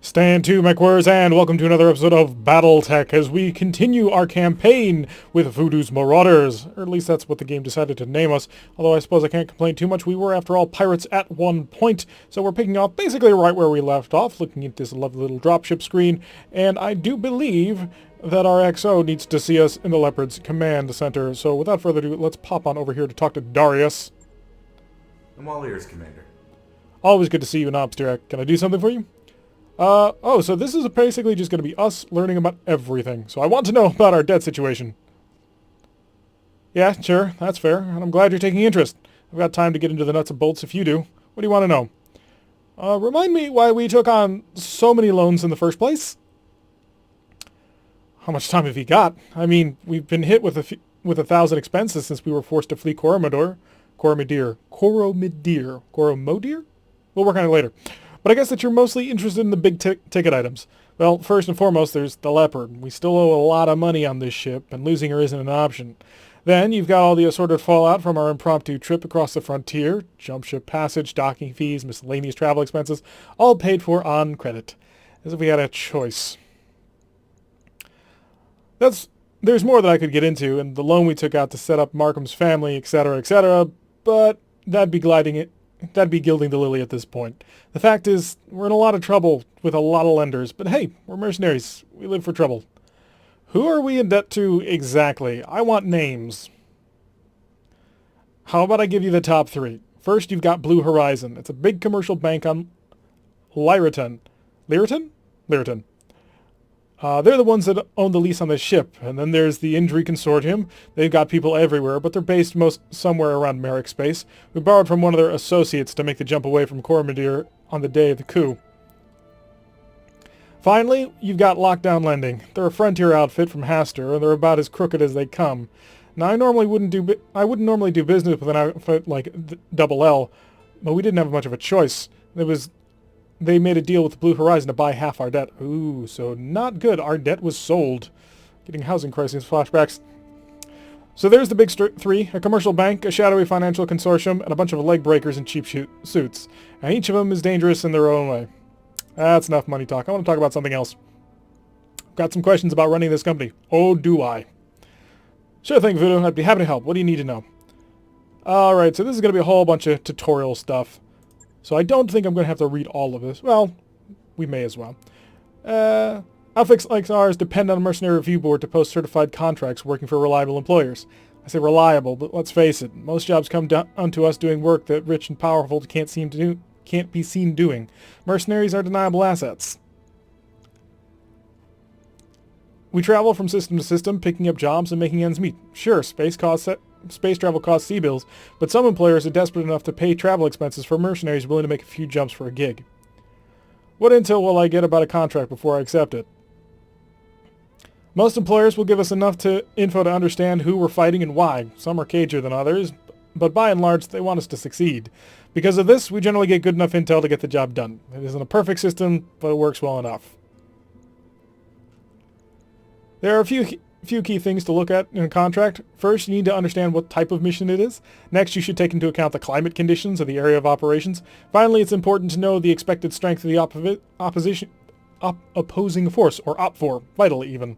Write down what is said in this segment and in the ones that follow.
Stand to, MechWarriors, and welcome to another episode of BattleTech as we continue our campaign with Voodoo's Marauders. Or at least that's what the game decided to name us, although I suppose I can't complain too much. We were, after all, pirates at one point, so we're picking up basically right where we left off, looking at this lovely little dropship screen, and I do believe that our XO needs to see us in the Leopard's command center. So without further ado, let's pop on over here to talk to Darius. I'm all ears, Commander. Always good to see you in Obsteriac. Can I do something for you? So this is basically just going to be us learning about everything. So I want to know about our debt situation. Yeah, sure, that's fair, and I'm glad you're taking interest. I've got time to get into the nuts and bolts if you do. What do you want to know? Remind me why we took on so many loans in the first place? How much time have you got? I mean, we've been hit with 1,000 expenses since we were forced to flee Coromodir. We'll work on it later. But I guess that you're mostly interested in the big ticket items. Well, first and foremost, there's the Leopard. We still owe a lot of money on this ship, and losing her isn't an option. Then you've got all the assorted fallout from our impromptu trip across the frontier, jump ship passage, docking fees, miscellaneous travel expenses, all paid for on credit, as if we had a choice. There's more that I could get into, and the loan we took out to set up Markham's family, etc., but that'd be gilding the lily at this point. The fact is, we're in a lot of trouble with a lot of lenders, but hey, we're mercenaries. We live for trouble. Who are we in debt to exactly? I want names. How about I give you the top three? First, you've got Blue Horizon. It's a big commercial bank on Lyraton. Lyraton? Lyraton. They're the ones that own the lease on the ship, and then there's the Injury Consortium. They've got people everywhere, but they're based somewhere around Barracks space. We borrowed from one of their associates to make the jump away from Coromodir on the day of the coup. Finally, you've got Lockdown Lending. They're a frontier outfit from Hastur, and they're about as crooked as they come. Now, I wouldn't normally do business with an outfit like Double L, but we didn't have much of a choice. They made a deal with Blue Horizon to buy half our debt. Ooh, so not good. Our debt was sold. Getting housing crisis flashbacks. So there's the big three. A commercial bank, a shadowy financial consortium, and a bunch of leg breakers in cheap suits. And each of them is dangerous in their own way. That's enough money talk. I want to talk about something else. Got some questions about running this company. Oh, do I. Sure thing, Voodoo. I'd be happy to help. What do you need to know? Alright, so this is going to be a whole bunch of tutorial stuff. So I don't think I'm going to have to read all of this. Well, we may as well. Outfits like ours depend on a mercenary review board to post certified contracts working for reliable employers. I say reliable, but let's face it, most jobs come down to us doing work that rich and powerful can't be seen doing. Mercenaries are deniable assets. We travel from system to system, picking up jobs and making ends meet. Sure, space travel costs sea bills, but some employers are desperate enough to pay travel expenses for mercenaries willing to make a few jumps for a gig. What intel will I get about a contract before I accept it? Most employers will give us enough info to understand who we're fighting and why. Some are cagier than others, but by and large they want us to succeed. Because of this, we generally get good enough intel to get the job done. It isn't a perfect system, but it works well enough. There are a few key things to look at in a contract. First, you need to understand what type of mission it is. Next, you should take into account the climate conditions of the area of operations. Finally, it's important to know the expected strength of the opposing force, or OPFOR, vital even.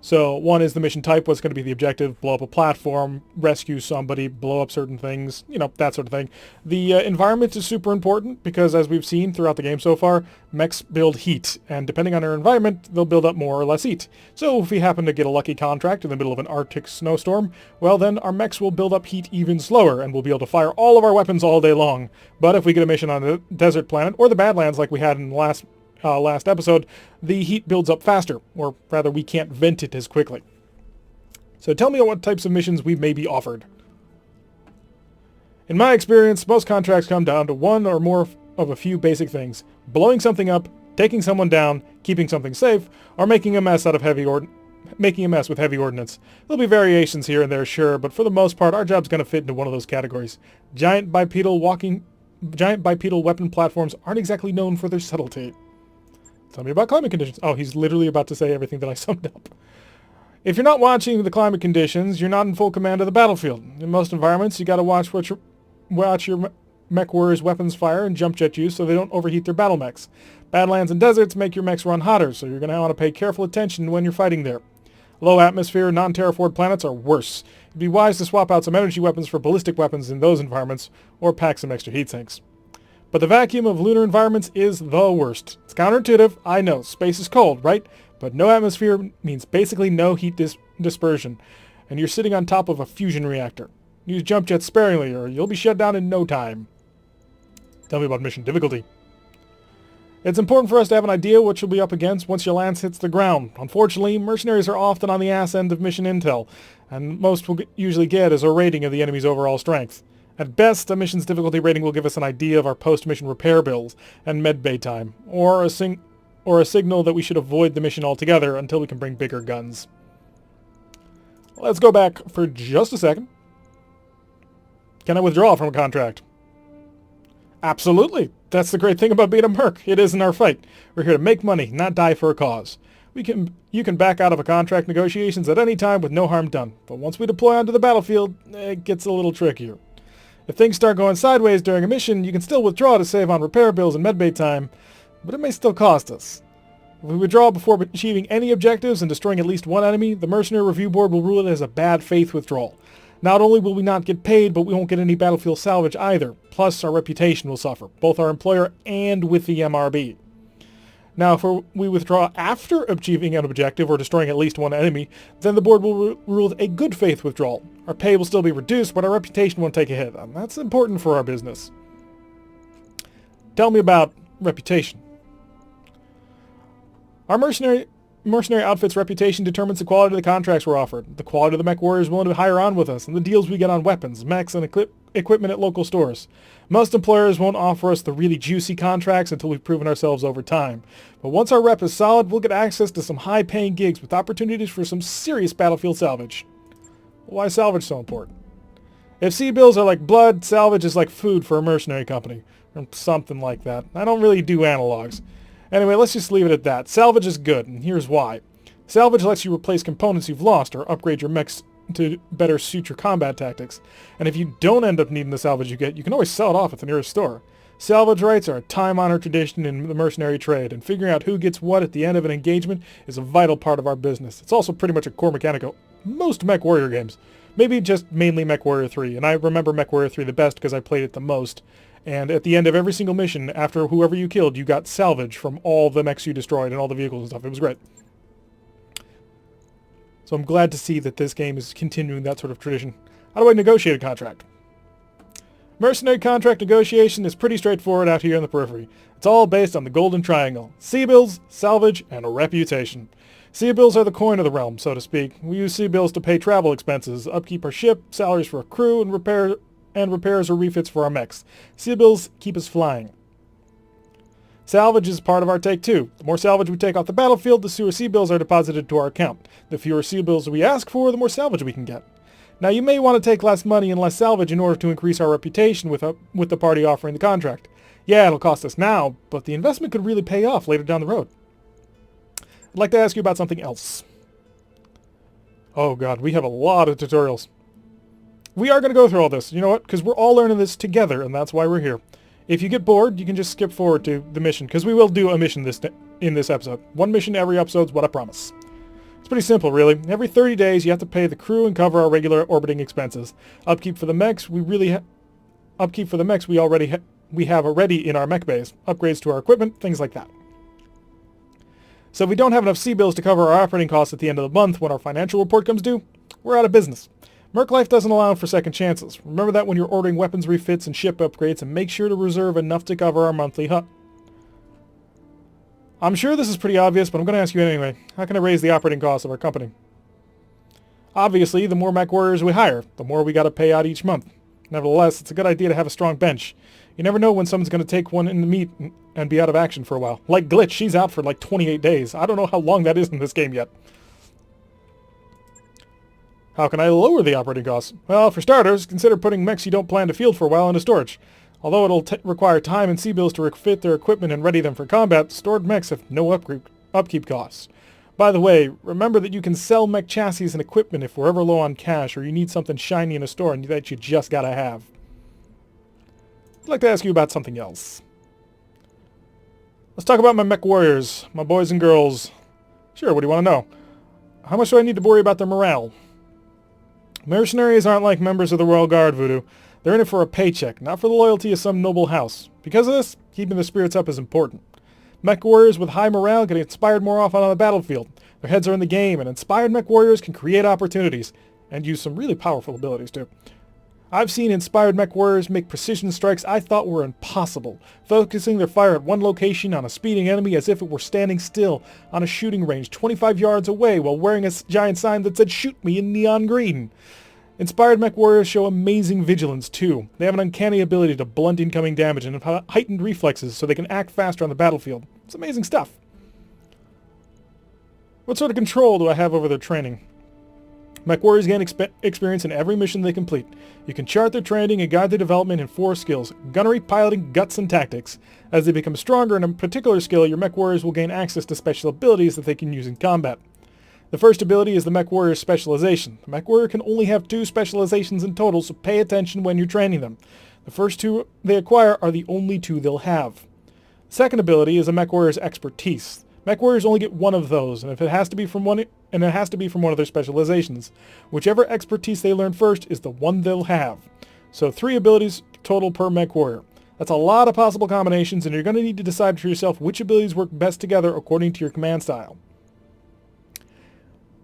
So, one is the mission type, what's going to be the objective, blow up a platform, rescue somebody, blow up certain things, that sort of thing. The environment is super important because, as we've seen throughout the game so far, mechs build heat, and depending on their environment, they'll build up more or less heat. So if we happen to get a lucky contract in the middle of an Arctic snowstorm, well then our mechs will build up heat even slower, and we'll be able to fire all of our weapons all day long. But if we get a mission on a desert planet, or the Badlands like we had in the last episode, the heat builds up faster, or rather we can't vent it as quickly. So tell me what types of missions we may be offered. In my experience, most contracts come down to one or more of a few basic things: blowing something up, taking someone down, keeping something safe, or making a mess with heavy ordnance. There'll be variations here and there, sure, but for the most part our job's going to fit into one of those categories. Giant bipedal weapon platforms aren't exactly known for their subtlety. Tell me about climate conditions. Oh, he's literally about to say everything that I summed up. If you're not watching the climate conditions, you're not in full command of the battlefield. In most environments, you gotta watch MechWarriors' weapons fire and jump jet use so they don't overheat their battle mechs. Badlands and deserts make your mechs run hotter, so you're going to want to pay careful attention when you're fighting there. Low atmosphere, non-terraformed planets are worse. It'd be wise to swap out some energy weapons for ballistic weapons in those environments, or pack some extra heat sinks. But the vacuum of lunar environments is the worst. It's counterintuitive, I know, space is cold, right? But no atmosphere means basically no heat dispersion, and you're sitting on top of a fusion reactor. Use jump jets sparingly, or you'll be shut down in no time. Tell me about mission difficulty. It's important for us to have an idea what you'll be up against once your lance hits the ground. Unfortunately, mercenaries are often on the ass end of mission intel, and most we'll usually get is a rating of the enemy's overall strength. At best, a mission's difficulty rating will give us an idea of our post-mission repair bills and medbay time, or a signal that we should avoid the mission altogether until we can bring bigger guns. Let's go back for just a second. Can I withdraw from a contract? Absolutely. That's the great thing about being a merc. It isn't our fight. We're here to make money, not die for a cause. You can back out of a contract negotiations at any time with no harm done. But once we deploy onto the battlefield, it gets a little trickier. If things start going sideways during a mission, you can still withdraw to save on repair bills and medbay time, but it may still cost us. If we withdraw before achieving any objectives and destroying at least one enemy, the Mercenary Review Board will rule it as a bad faith withdrawal. Not only will we not get paid, but we won't get any battlefield salvage either. Plus, our reputation will suffer, both our employer and with the MRB. Now, if we withdraw after achieving an objective or destroying at least one enemy, then the board will rule it a good faith withdrawal. Our pay will still be reduced, but our reputation won't take a hit, and that's important for our business. Tell me about reputation. Our mercenary outfit's reputation determines the quality of the contracts we're offered, the quality of the MechWarriors willing to hire on with us, and the deals we get on weapons, mechs, and equipment at local stores. Most employers won't offer us the really juicy contracts until we've proven ourselves over time. But once our rep is solid, we'll get access to some high-paying gigs with opportunities for some serious battlefield salvage. Why is salvage so important? If C-bills are like blood, salvage is like food for a mercenary company, or something like that. I don't really do analogs. Anyway, let's just leave it at that. Salvage is good, and here's why. Salvage lets you replace components you've lost or upgrade your mechs to better suit your combat tactics. And if you don't end up needing the salvage you get, you can always sell it off at the nearest store. Salvage rights are a time-honored tradition in the mercenary trade, and figuring out who gets what at the end of an engagement is a vital part of our business. It's also pretty much a core mechanic of most MechWarrior games. Maybe just mainly MechWarrior 3, and I remember MechWarrior 3 the best because I played it the most. And at the end of every single mission, after whoever you killed, you got salvage from all the mechs you destroyed and all the vehicles and stuff. It was great. So I'm glad to see that this game is continuing that sort of tradition. How do I negotiate a contract? Mercenary contract negotiation is pretty straightforward out here in the periphery. It's all based on the golden triangle: C-bills, salvage, and a reputation. C-bills are the coin of the realm, so to speak. We use C-bills to pay travel expenses, upkeep our ship, salaries for our crew, and repairs or refits for our mechs. C-bills keep us flying. Salvage is part of our take too. The more salvage we take off the battlefield, the fewer C-bills are deposited to our account. The fewer C-bills we ask for, the more salvage we can get. Now you may want to take less money and less salvage in order to increase our reputation with the party offering the contract. Yeah, it'll cost us now, but the investment could really pay off later down the road. I'd like to ask you about something else. Oh god, we have a lot of tutorials. We are going to go through all this. You know what? Because we're all learning this together, and that's why we're here. If you get bored, you can just skip forward to the mission, because we will do a mission in this episode. One mission every episode is what I promise. It's pretty simple, really. Every 30 days, you have to pay the crew and cover our regular orbiting expenses. Upkeep for the mechs we have already in our mech bays. Upgrades to our equipment, things like that. So if we don't have enough C-bills to cover our operating costs at the end of the month when our financial report comes due, we're out of business. Merc life doesn't allow for second chances. Remember that when you're ordering weapons refits and ship upgrades, and make sure to reserve enough to cover our monthly hut. I'm sure this is pretty obvious, but I'm going to ask you anyway. How can I raise the operating costs of our company? Obviously, the more MechWarriors we hire, the more we got to pay out each month. Nevertheless, it's a good idea to have a strong bench. You never know when someone's going to take one in the meat and be out of action for a while. Like Glitch, she's out for like 28 days. I don't know how long that is in this game yet. How can I lower the operating costs? Well, for starters, consider putting mechs you don't plan to field for a while into storage. Although it'll require time and C-bills to refit their equipment and ready them for combat, stored mechs have no upkeep costs. By the way, remember that you can sell mech chassis and equipment if we're ever low on cash or you need something shiny in a store and that you just gotta have. I'd like to ask you about something else. Let's talk about my MechWarriors, my boys and girls. Sure, what do you want to know? How much do I need to worry about their morale? Mercenaries aren't like members of the Royal Guard, Voodoo. They're in it for a paycheck, not for the loyalty of some noble house. Because of this, keeping their spirits up is important. MechWarriors with high morale get inspired more often on the battlefield. Their heads are in the game, and inspired MechWarriors can create opportunities, and use some really powerful abilities too. I've seen inspired MechWarriors make precision strikes I thought were impossible, focusing their fire at one location on a speeding enemy as if it were standing still on a shooting range 25 yards away while wearing a giant sign that said "Shoot me" in neon green. Inspired MechWarriors show amazing vigilance too. They have an uncanny ability to blunt incoming damage and have heightened reflexes so they can act faster on the battlefield. It's amazing stuff. What sort of control do I have over their training? MechWarriors gain experience in every mission they complete. You can chart their training and guide their development in 4 skills: gunnery, piloting, guts, and tactics. As they become stronger in a particular skill, your MechWarriors will gain access to special abilities that they can use in combat. The first ability is the MechWarrior specialization. The MechWarrior can only have 2 specializations in total, so pay attention when you're training them. The first 2 they acquire are the only 2 they'll have. The second ability is a MechWarrior's expertise. MechWarriors only get 1 of those, and it has to be from one of their specializations. Whichever expertise they learn first is the one they'll have. So 3 abilities total per MechWarrior. That's a lot of possible combinations, and you're going to need to decide for yourself which abilities work best together according to your command style.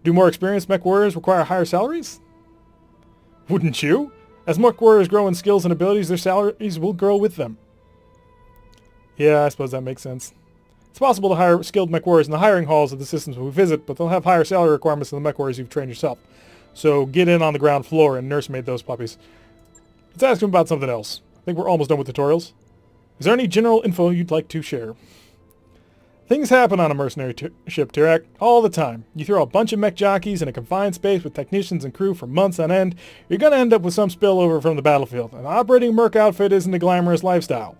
Do more experienced MechWarriors require higher salaries? Wouldn't you? As MechWarriors grow in skills and abilities, their salaries will grow with them. Yeah, I suppose that makes sense. It's possible to hire skilled MechWarriors in the hiring halls of the systems we visit, but they'll have higher salary requirements than the MechWarriors you've trained yourself. So get in on the ground floor and nursemaid those puppies. Let's ask him about something else. I think we're almost done with tutorials. Is there any general info you'd like to share? Things happen on a mercenary ship, Tirak, all the time. You throw a bunch of mech jockeys in a confined space with technicians and crew for months on end, you're going to end up with some spillover from the battlefield. And operating a merc outfit isn't a glamorous lifestyle.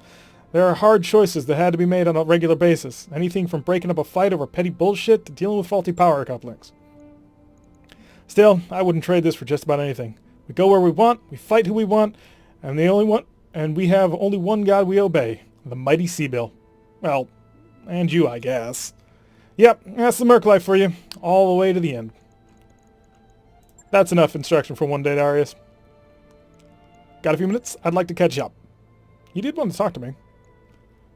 There are hard choices that had to be made on a regular basis. Anything from breaking up a fight over petty bullshit to dealing with faulty power couplings. Still, I wouldn't trade this for just about anything. We go where we want, we fight who we want, and we have only one god we obey, the mighty Seabill. Well, and you, I guess. Yep, that's the merc life for you, all the way to the end. That's enough instruction for one day, Darius. Got a few minutes? I'd like to catch up. You did want to talk to me.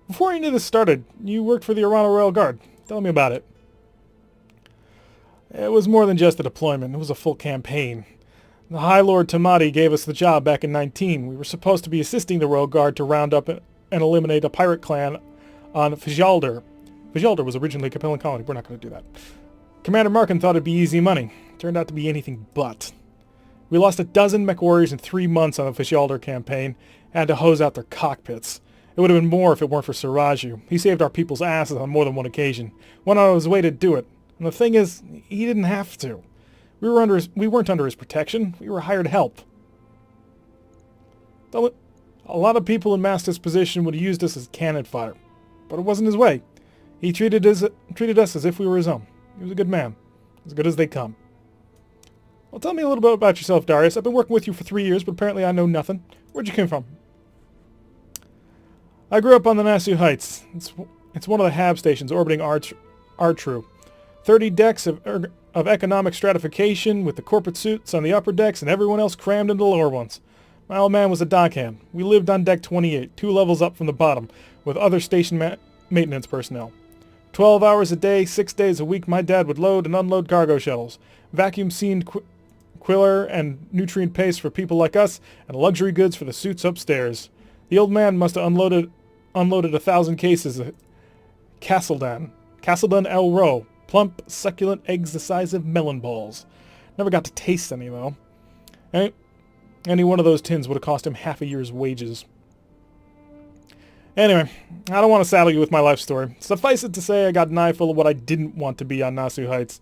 Before any of this started, you worked for the Irana Royal Guard. Tell me about it. It was more than just a deployment. It was a full campaign. The High Lord Tamati gave us the job back in 19. We were supposed to be assisting the Royal Guard to round up and eliminate a pirate clan on Fjalder. Fjalder was originally a Capellan colony. We're not going to do that. Commander Markin thought it'd be easy money. Turned out to be anything but. We lost a dozen MechWarriors in 3 months on the Fjalder campaign, and had to hose out their cockpits. It would have been more if it weren't for Siraju. He saved our people's asses on more than one occasion. Went on his way to do it. And the thing is, he didn't have to. We weren't under his protection. We were hired help. A lot of people in Master's position would have used us as cannon fodder. But it wasn't his way. He treated us as if we were his own. He was a good man. As good as they come. Well, tell me a little bit about yourself, Darius. I've been working with you for 3 years, but apparently I know nothing. Where'd you come from? I grew up on the Nasu Heights. It's one of the HAB stations orbiting Artru. 30 decks of economic stratification with the corporate suits on the upper decks and everyone else crammed into the lower ones. My old man was a dockhand. We lived on deck 28, 2 levels up from the bottom, with other station maintenance personnel. 12 hours a day, 6 days a week, my dad would load and unload cargo shuttles, vacuum sealed quiller and nutrient paste for people like us, and luxury goods for the suits upstairs. The old man must have unloaded 1,000 cases of Castledon El Ro, plump, succulent eggs the size of melon balls. Never got to taste any, though. Any one of those tins would have cost him half a year's wages. Anyway, I don't want to saddle you with my life story. Suffice it to say, I got an eye full of what I didn't want to be on Nasu Heights,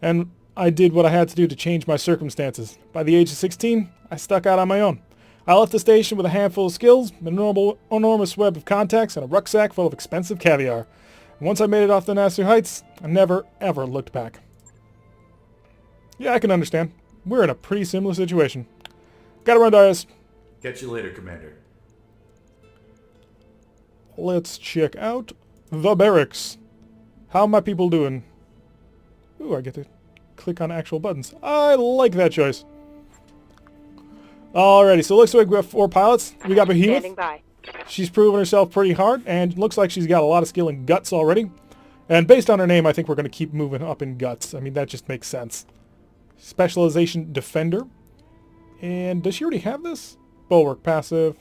and I did what I had to do to change my circumstances. By the age of 16, I stuck out on my own. I left the station with a handful of skills, an enormous web of contacts, and a rucksack full of expensive caviar. And once I made it off the Nasu Heights, I never, ever looked back. Yeah, I can understand. We're in a pretty similar situation. Gotta run, Darius. Catch you later, Commander. let's check out the Barracks. How are my people doing? Ooh, I get to click on actual buttons. I like that choice. Alrighty, so it looks like we have 4 pilots. We got Behemoth. Standing by. She's proven herself pretty hard, and looks like she's got a lot of skill in guts already. And based on her name, I think we're going to keep moving up in guts. I mean, that just makes sense. Specialization Defender. And does she already have this? Bulwark passive.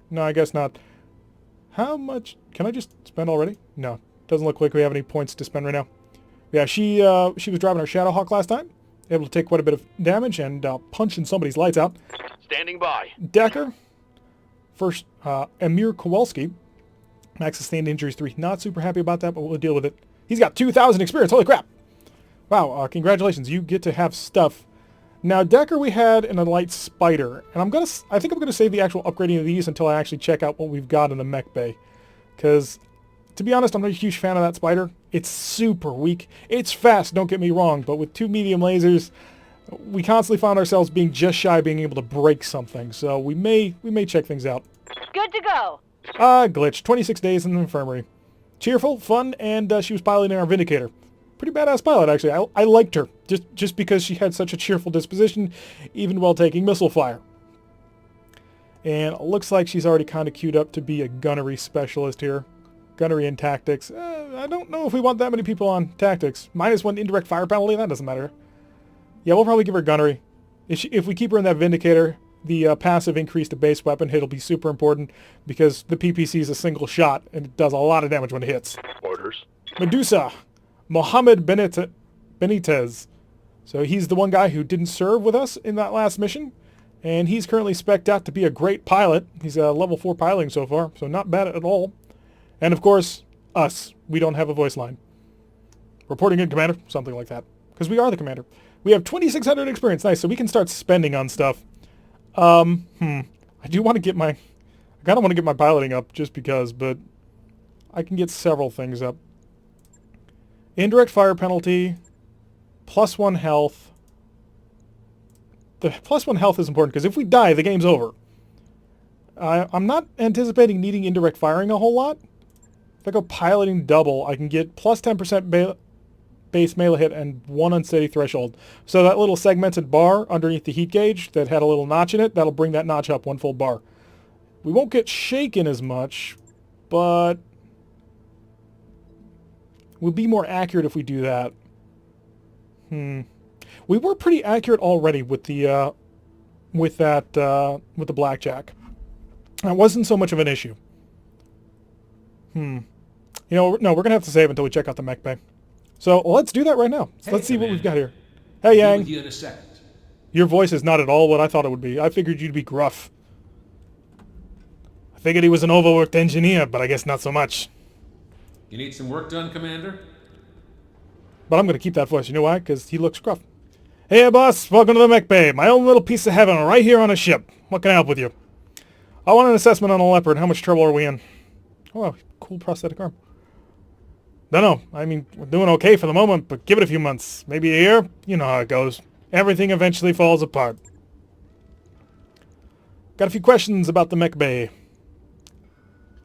No, I guess not. How much? Can I just spend already? No. Doesn't look like we have any points to spend right now. Yeah, she was driving her Shadowhawk last time. Able to take quite a bit of damage and punching somebody's lights out. Standing by. Decker. First, Emir Kowalski. Max sustained injuries 3. Not super happy about that, but we'll deal with it. He's got 2,000 experience. Holy crap. Wow, congratulations. You get to have stuff. Now, Decker we had in a light spider. And I think I'm going to save the actual upgrading of these until I actually check out what we've got in the mech bay. Because, to be honest, I'm not a huge fan of that spider. It's super weak. It's fast, don't get me wrong. But with 2 medium lasers, we constantly found ourselves being just shy of being able to break something. So we may check things out. Good to go. Glitch. 26 days in the infirmary. Cheerful, fun, and she was piloting our Vindicator. Pretty badass pilot, actually. I liked her, just because she had such a cheerful disposition, even while taking missile fire. And it looks like she's already kind of queued up to be a gunnery specialist here. Gunnery and tactics. I don't know if we want that many people on tactics. -1 indirect fire penalty, that doesn't matter. Yeah, we'll probably give her gunnery. If we keep her in that Vindicator, the passive increase to base weapon hit will be super important because the PPC is a single shot and it does a lot of damage when it hits. Orders. Medusa. Mohammed Benitez. So he's the one guy who didn't serve with us in that last mission. And he's currently spec'd out to be a great pilot. He's level 4 piloting so far, so not bad at all. And of course, us. We don't have a voice line. Reporting in, Commander. Something like that. Because we are the Commander. We have 2,600 experience. Nice, so we can start spending on stuff. I do want to get my... I kind of want to get my piloting up just because, but I can get several things up. Indirect fire penalty, +1 health. The +1 health is important because if we die, the game's over. I'm not anticipating needing indirect firing a whole lot. If I go piloting double, I can get +10% base melee hit and 1 unsteady threshold. So that little segmented bar underneath the heat gauge that had a little notch in it, that'll bring that notch up 1 full bar. We won't get shaken as much, but we'll be more accurate if we do that. We were pretty accurate already with the with the blackjack. That wasn't so much of an issue. You know, no, we're gonna have to save until we check out the mech bay. So let's do that right now. So let's see what we've got here. Hey, Yang. With you in a second. Your voice is not at all what I thought it would be. I figured you'd be gruff. I figured he was an overworked engineer, but I guess not so much. You need some work done, Commander? But I'm going to keep that voice. You know why? Because he looks gruff. Hey, boss. Welcome to the mech bay. My own little piece of heaven right here on a ship. What can I help with you? I want an assessment on a Leopard. How much trouble are we in? Oh, cool prosthetic arm. No. I mean, we're doing okay for the moment, but give it a few months. Maybe a year. You know how it goes. Everything eventually falls apart. Got a few questions about the mech bay.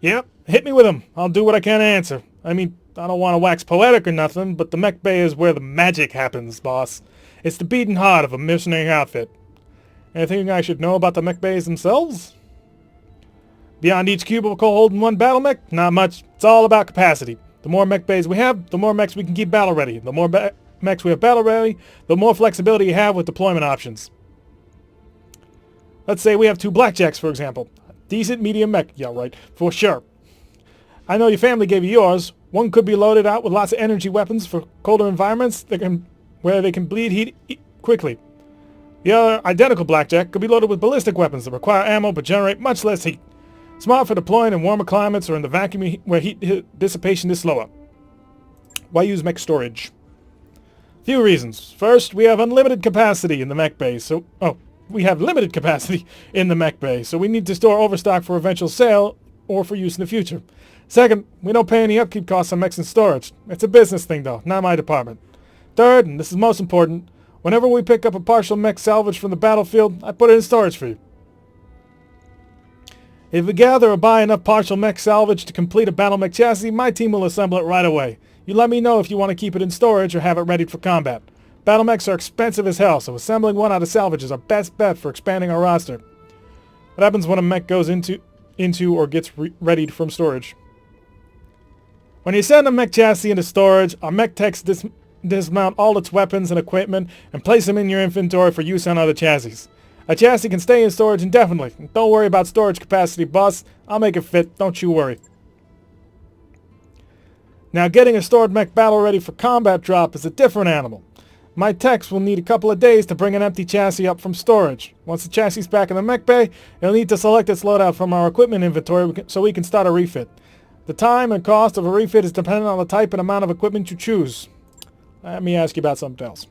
Yep, hit me with them. I'll do what I can to answer. I mean, I don't want to wax poetic or nothing, but the mech bay is where the magic happens, boss. It's the beating heart of a mercenary outfit. Anything I should know about the mech bays themselves? Beyond each cubicle holding 1 battle mech? Not much. It's all about capacity. The more mech bays we have, the more mechs we can keep battle ready. The more mechs we have battle ready, the more flexibility you have with deployment options. Let's say we have 2 blackjacks, for example. Decent medium mech. Yeah, right. For sure. I know your family gave you yours. One could be loaded out with lots of energy weapons for colder environments where they can bleed heat quickly. The other, identical blackjack, could be loaded with ballistic weapons that require ammo but generate much less heat. Smart for deploying in warmer climates or in the vacuum where heat dissipation is slower. Why use mech storage? Few reasons. First, we have unlimited capacity in the mech bay, we have limited capacity in the mech bay, so we need to store overstock for eventual sale or for use in the future. Second, we don't pay any upkeep costs on mechs and storage. It's a business thing though, not my department. Third, and this is most important, whenever we pick up a partial mech salvage from the battlefield, I put it in storage for you. If we gather or buy enough partial mech salvage to complete a battle mech chassis, my team will assemble it right away. You let me know if you want to keep it in storage or have it ready for combat. Battle mechs are expensive as hell, so assembling one out of salvage is our best bet for expanding our roster. What happens when a mech goes into or gets readied from storage? When you send a mech chassis into storage, our mech techs dismount all its weapons and equipment and place them in your inventory for use on other chassis. A chassis can stay in storage indefinitely. Don't worry about storage capacity, boss. I'll make it fit, don't you worry. Now, getting a stored mech battle ready for combat drop is a different animal. My techs will need a couple of days to bring an empty chassis up from storage. Once the chassis is back in the MechBay, it'll need to select its loadout from our equipment inventory so we can start a refit. The time and cost of a refit is dependent on the type and amount of equipment you choose. Let me ask you about something else.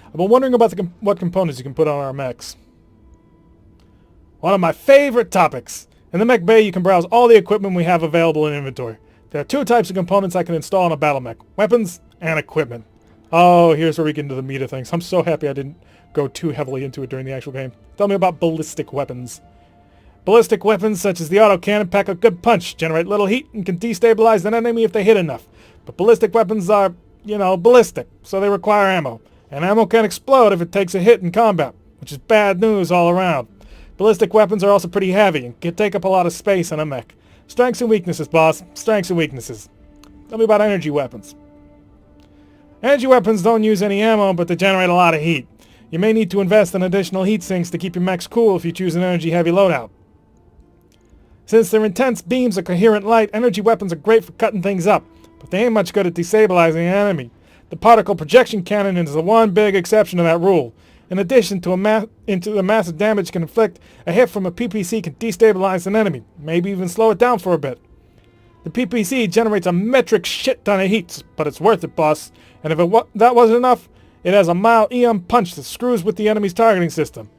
I've been wondering about what components you can put on our mechs. One of my favorite topics. In the MechBay, you can browse all the equipment we have available in inventory. There are two types of components I can install on a battle mech: weapons and equipment. Oh, here's where we get into the meat of things. I'm so happy I didn't go too heavily into it during the actual game. Tell me about ballistic weapons. Ballistic weapons such as the autocannon pack a good punch, generate little heat, and can destabilize an enemy if they hit enough. But ballistic weapons are, ballistic, so they require ammo. And ammo can explode if it takes a hit in combat, which is bad news all around. Ballistic weapons are also pretty heavy and can take up a lot of space on a mech. Strengths and weaknesses, boss. Strengths and weaknesses. Tell me about energy weapons. Energy weapons don't use any ammo, but they generate a lot of heat. You may need to invest in additional heat sinks to keep your mechs cool if you choose an energy-heavy loadout. Since their intense beams are coherent light, energy weapons are great for cutting things up, but they ain't much good at destabilizing an enemy. The particle projection cannon is the one big exception to that rule. In addition to the massive damage can inflict, a hit from a PPC can destabilize an enemy, maybe even slow it down for a bit. The PPC generates a metric shit ton of heat, but it's worth it, boss. And if that wasn't enough, it has a mild EM punch that screws with the enemy's targeting system.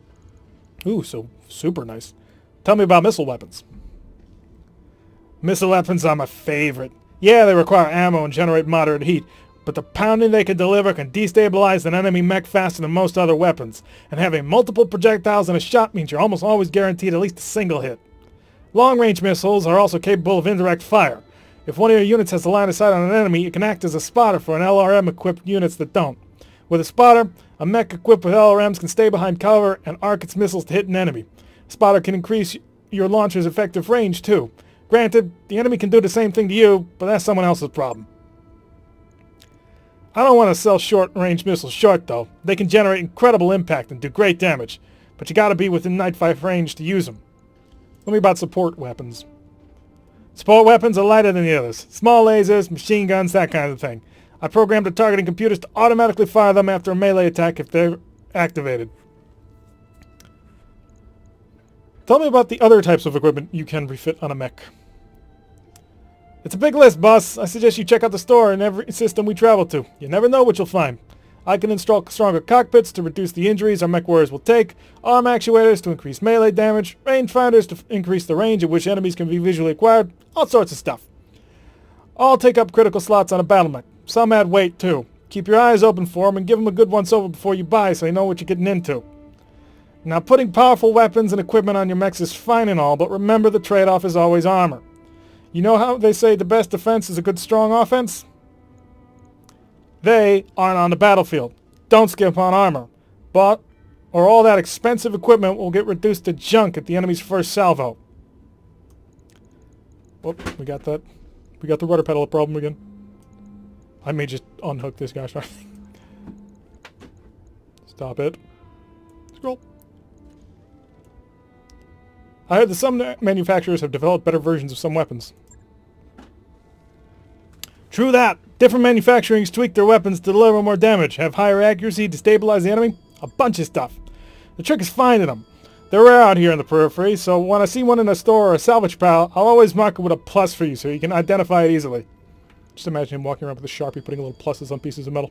Ooh, so super nice. Tell me about missile weapons. Missile weapons are my favorite. Yeah, they require ammo and generate moderate heat, but the pounding they can deliver can destabilize an enemy mech faster than most other weapons, and having multiple projectiles in a shot means you're almost always guaranteed at least a single hit. Long-range missiles are also capable of indirect fire. If one of your units has a line of sight on an enemy, it can act as a spotter for an LRM-equipped units that don't. With a spotter, a mech equipped with LRMs can stay behind cover and arc its missiles to hit an enemy. A spotter can increase your launcher's effective range, too. Granted, the enemy can do the same thing to you, but that's someone else's problem. I don't want to sell short-range missiles short, though. They can generate incredible impact and do great damage, but you gotta be within night fight range to use them. Tell me about support weapons. Support weapons are lighter than the others. Small lasers, machine guns, that kind of thing. I programmed the targeting computers to automatically fire them after a melee attack if they're activated. Tell me about the other types of equipment you can refit on a mech. It's a big list, boss. I suggest you check out the store in every system we travel to. You never know what you'll find. I can install stronger cockpits to reduce the injuries our MechWarriors will take, arm actuators to increase melee damage, rangefinders to increase the range at which enemies can be visually acquired, all sorts of stuff. All take up critical slots on a battle mech. Some add weight, too. Keep your eyes open for them and give them a good once-over before you buy so you know what you're getting into. Now, putting powerful weapons and equipment on your mechs is fine and all, but remember the trade-off is always armor. You know how they say the best defense is a good strong offense? They aren't on the battlefield. Don't skip on armor. Or all that expensive equipment will get reduced to junk at the enemy's first salvo. Oh, we got that. We got the rudder pedal problem again. I may just unhook this guy. Stop it. Scroll. I heard that some manufacturers have developed better versions of some weapons. True that. Different manufacturers tweak their weapons to deliver more damage, have higher accuracy, destabilize the enemy, a bunch of stuff. The trick is finding them. They're rare out here in the periphery, so when I see one in a store or a salvage pile, I'll always mark it with a plus for you so you can identify it easily. Just imagine him walking around with a Sharpie putting little pluses on pieces of metal.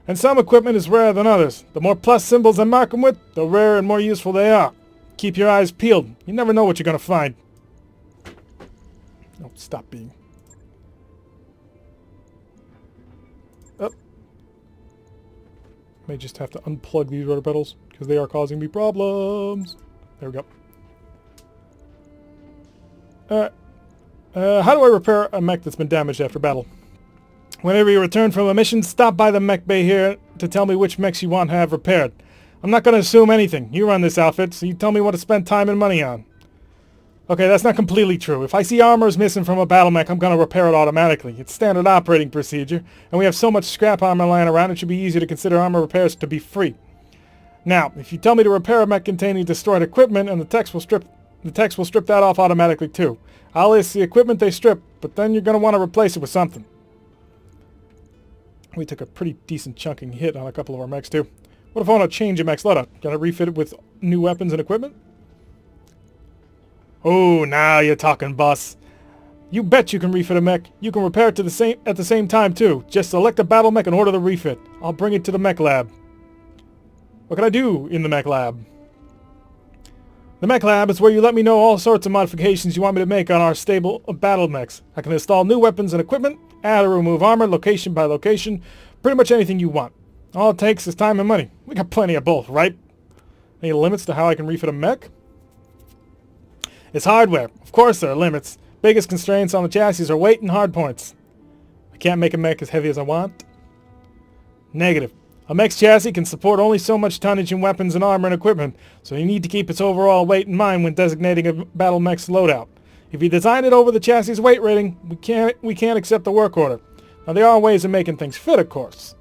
And some equipment is rarer than others. The more plus symbols I mark them with, the rarer and more useful they are. Keep your eyes peeled. You never know what you're going to find. Oh, stop being. Oh. May just have to unplug these rudder pedals because they are causing me problems. There we go. How do I repair a mech that's been damaged after battle? Whenever you return from a mission, stop by the MechBay here to tell me which mechs you want to have repaired. I'm not going to assume anything. You run this outfit, so you tell me what to spend time and money on. Okay, that's not completely true. If I see armor is missing from a battle mech, I'm going to repair it automatically. It's standard operating procedure, and we have so much scrap armor lying around, it should be easy to consider armor repairs to be free. Now, if you tell me to repair a mech containing destroyed equipment, and the techs will strip that off automatically too. I'll list the equipment they strip, but then you're going to want to replace it with something. We took a pretty decent chunking hit on a couple of our mechs too. What if I want to change a mech's loadout? Gotta refit it with new weapons and equipment? Oh, now you're talking, boss. You bet you can refit a mech. You can repair it at the same time too. Just select a battle mech and order the refit. I'll bring it to the mech lab. What can I do in the mech lab? The mech lab is where you let me know all sorts of modifications you want me to make on our stable of battle mechs. I can install new weapons and equipment, add or remove armor location by location, pretty much anything you want. All it takes is time and money. We got plenty of both, right? Any limits to how I can refit a mech? It's hardware. Of course there are limits. Biggest constraints on the chassis are weight and hardpoints. I can't make a mech as heavy as I want. Negative. A mech's chassis can support only so much tonnage in weapons and armor and equipment, so you need to keep its overall weight in mind when designating a battle mech's loadout. If you design it over the chassis' weight rating, we can't accept the work order. Now there are ways of making things fit, of course.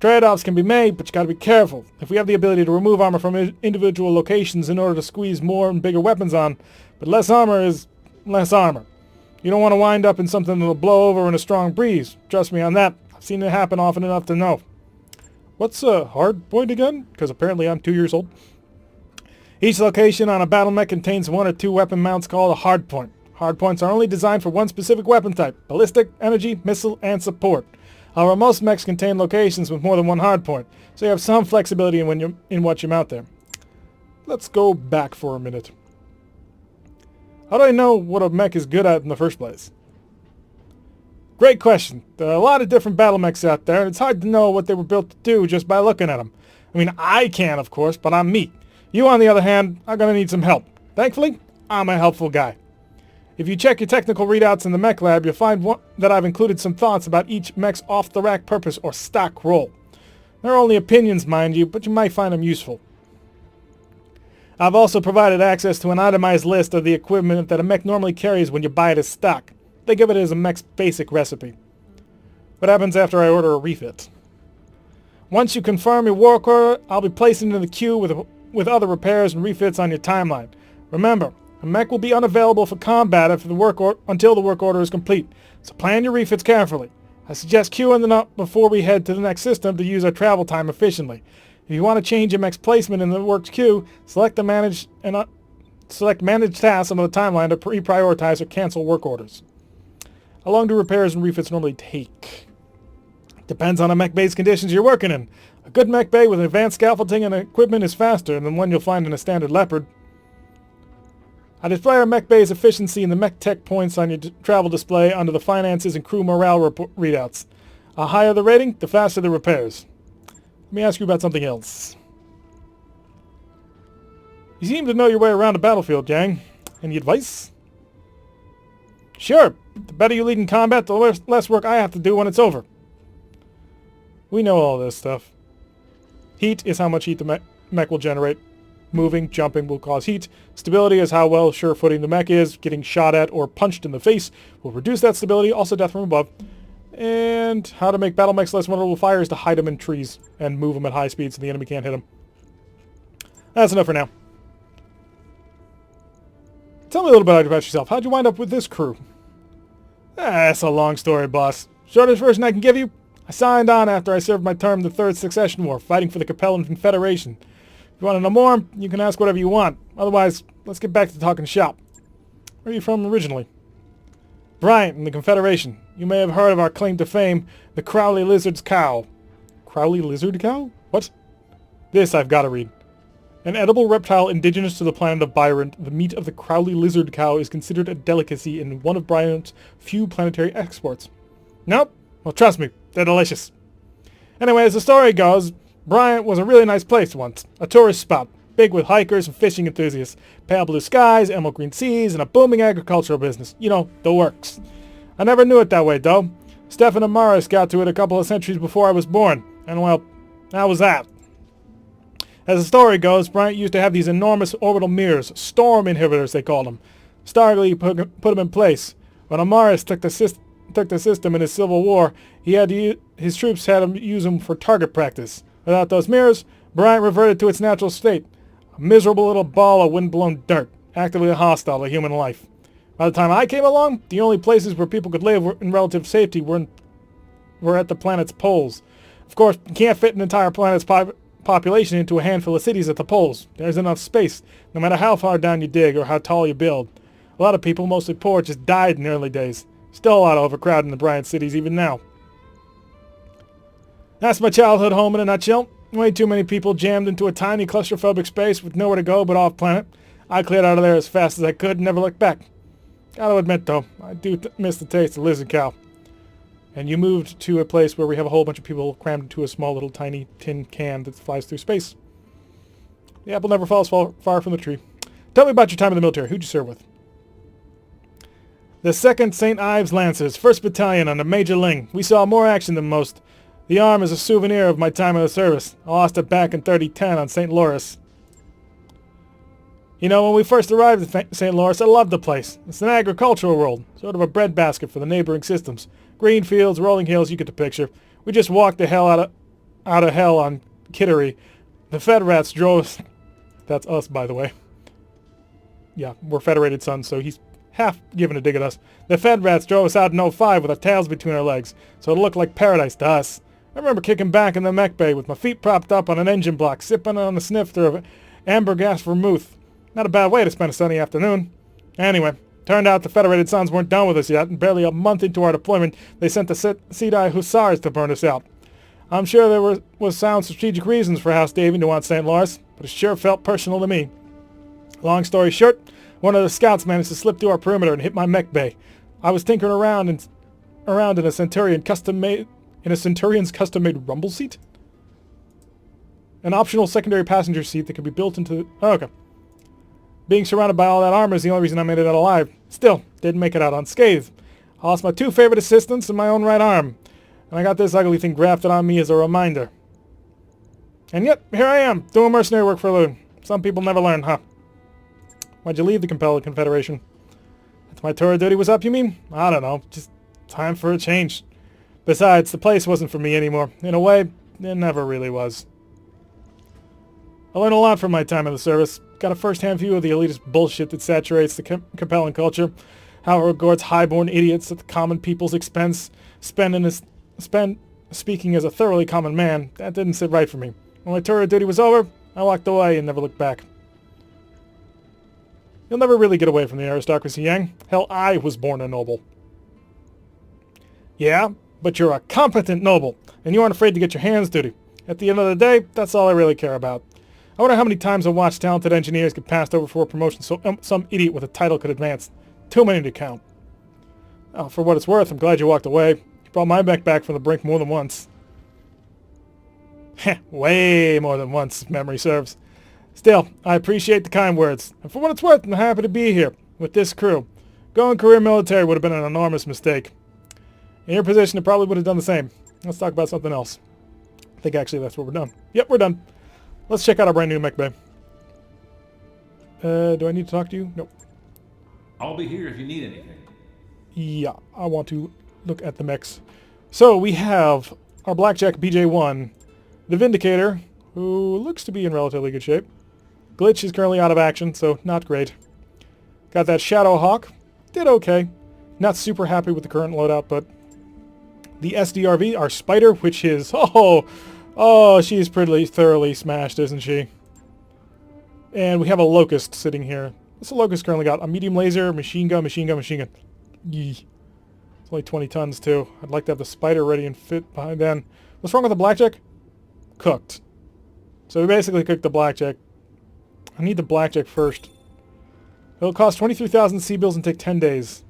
Trade-offs can be made, but you gotta be careful. If we have the ability to remove armor from individual locations in order to squeeze more and bigger weapons on, but less armor is less armor. You don't want to wind up in something that'll blow over in a strong breeze. Trust me on that. I've seen it happen often enough to know. What's a hard point again? Because apparently I'm 2 years old. Each location on a battle mech contains 1 or 2 weapon mounts called a hard point. Hard points are only designed for one specific weapon type: ballistic, energy, missile, and support. However, most mechs contain locations with more than 1 hard point, so you have some flexibility in what you mount there. Let's go back for a minute. How do I know what a mech is good at in the first place? Great question. There are a lot of different battle mechs out there, and it's hard to know what they were built to do just by looking at them. I mean, I can, of course, but I'm me. You, on the other hand, are going to need some help. Thankfully, I'm a helpful guy. If you check your technical readouts in the mech lab, you'll find that I've included some thoughts about each mech's off-the-rack purpose or stock role. They're only opinions, mind you, but you might find them useful. I've also provided access to an itemized list of the equipment that a mech normally carries when you buy it as stock. Think of it as a mech's basic recipe. What happens after I order a refit? Once you confirm your work order, I'll be placing it in the queue with other repairs and refits on your timeline. Remember, a mech will be unavailable for combat until the work order is complete, so plan your refits carefully. I suggest queuing them up before we head to the next system to use our travel time efficiently. If you want to change your mech's placement in the works queue, select manage tasks on the timeline to prioritize or cancel work orders. How long do repairs and refits normally take? Depends on the MechBay's conditions you're working in. A good MechBay with advanced scaffolding and equipment is faster than one you'll find in a standard Leopard. I display our MechBay's efficiency in the MechTech points on your travel display under the finances and crew morale readouts. The higher the rating, the faster the repairs. Let me ask you about something else. You seem to know your way around a battlefield, Yang. Any advice? Sure. The better you lead in combat, the less work I have to do when it's over. We know all this stuff. Heat is how much heat the mech will generate. Moving, jumping will cause heat. Stability is how well sure-footing the mech is. Getting shot at or punched in the face will reduce that stability, also death from above. And how to make battle mechs less vulnerable to fire is to hide them in trees and move them at high speeds so the enemy can't hit them. That's enough for now. Tell me a little bit about yourself. How'd you wind up with this crew? That's a long story, boss. Shortest version I can give you, I signed on after I served my term in the Third Succession War, fighting for the Capellan Confederation. If you want to know more, you can ask whatever you want. Otherwise, let's get back to talking shop. Where are you from originally? Bryant in the Confederation. You may have heard of our claim to fame, the Crowley Lizard's Cow. Crowley Lizard Cow? What? This I've got to read. An edible reptile indigenous to the planet of Byron, the meat of the Crowley Lizard Cow is considered a delicacy in one of Bryant's few planetary exports. Nope. Well, trust me, they're delicious. Anyway, as the story goes, Bryant was a really nice place once, a tourist spot. big with hikers and fishing enthusiasts, pale blue skies, emerald green seas, and a booming agricultural business. You know, the works. I never knew it that way, though. Stefan and Morris got to it a couple of centuries before I was born, and well, that was that. As the story goes, Bryant used to have these enormous orbital mirrors, storm inhibitors they called them. Stargly put them in place. When Amaris took the system in his civil war, his troops had him use them for target practice. Without those mirrors, Bryant reverted to its natural state, a miserable little ball of wind-blown dirt, actively hostile to human life. By the time I came along, the only places where people could live in relative safety were at the planet's poles. Of course, you can't fit an entire planet's population into a handful of cities at the poles. There's enough space, no matter how far down you dig or how tall you build. A lot of people, mostly poor, just died in the early days. Still a lot of overcrowding in the Bryant cities even now. That's my childhood home in a nutshell. Way too many people jammed into a tiny claustrophobic space with nowhere to go but off-planet. I cleared out of there as fast as I could and never looked back. Gotta admit, though, I do miss the taste of lizard cow. And you moved to a place where we have a whole bunch of people crammed into a small little tiny tin can that flies through space. The apple never falls far from the tree. Tell me about your time in the military. Who'd you serve with? The 2nd St. Ives Lancers, 1st Battalion under Major Ling. We saw more action than most. The arm is a souvenir of my time in the service. I lost it back in 3010 on St. Lawrence. You know, when we first arrived at St. Lawrence, I loved the place. It's an agricultural world, sort of a breadbasket for the neighboring systems. Green fields, rolling hills, you get the picture. We just walked the hell out of hell on Kittery. The Fed rats drove us. That's us, by the way. Yeah, we're Federated Sons, so he's half giving a dig at us. The Fed rats drove us out in '05 with our tails between our legs, so it looked like paradise to us. I remember kicking back in the MechBay with my feet propped up on an engine block, sipping on a snifter of amber gas vermouth. Not a bad way to spend a sunny afternoon. Anyway, turned out the Federated Sons weren't done with us yet, and barely a month into our deployment, they sent the Sedai Hussars to burn us out. I'm sure there was sound strategic reasons for House Daving to want St. Lawrence, but it sure felt personal to me. Long story short, one of the scouts managed to slip through our perimeter and hit my MechBay. I was tinkering around in a Centurion's custom-made rumble seat? An optional secondary passenger seat that could be built into... Oh, okay. Being surrounded by all that armor is the only reason I made it out alive. Still, didn't make it out unscathed. I lost my 2 favorite assistants and my own right arm. And I got this ugly thing grafted on me as a reminder. And yet, here I am, doing mercenary work for a living. Some people never learn, huh? Why'd you leave the Confederation? After my tour of duty was up, you mean? I don't know. Just time for a change. Besides, the place wasn't for me anymore. In a way, it never really was. I learned a lot from my time in the service. Got a first-hand view of the elitist bullshit that saturates the compelling culture. How it regards highborn idiots at the common people's expense. Speaking as a thoroughly common man, that didn't sit right for me. When my tour of duty was over, I walked away and never looked back. You'll never really get away from the aristocracy, Yang. Hell, I was born a noble. Yeah, but you're a competent noble, and you aren't afraid to get your hands dirty. At the end of the day, that's all I really care about. I wonder how many times I watched talented engineers get passed over for a promotion so some idiot with a title could advance. Too many to count. Oh, for what it's worth, I'm glad you walked away. You brought my mech back from the brink more than once. Heh, way more than once, if memory serves. Still, I appreciate the kind words, and for what it's worth, I'm happy to be here, with this crew. Going career military would have been an enormous mistake. In your position, it probably would have done the same. Let's talk about something else. I think actually that's what we're done. Yep, we're done. Let's check out our brand new MechBay. Do I need to talk to you? Nope. I'll be here if you need anything. Yeah, I want to look at the mechs. So we have our Blackjack BJ-1, the Vindicator, who looks to be in relatively good shape. Glitch is currently out of action, so not great. Got that Shadow Hawk. Did okay. Not super happy with the current loadout, but the SDRV, our Spider, which is... Oh, she's pretty thoroughly smashed, isn't she? And we have a Locust sitting here. What's the Locust currently got? A medium laser, machine gun, machine gun, machine gun. Yee. It's only 20 tons, too. I'd like to have the Spider ready and fit behind then. What's wrong with the Blackjack? Cooked. So we basically cooked the Blackjack. I need the Blackjack first. It'll cost 23,000 C-bills and take 10 days.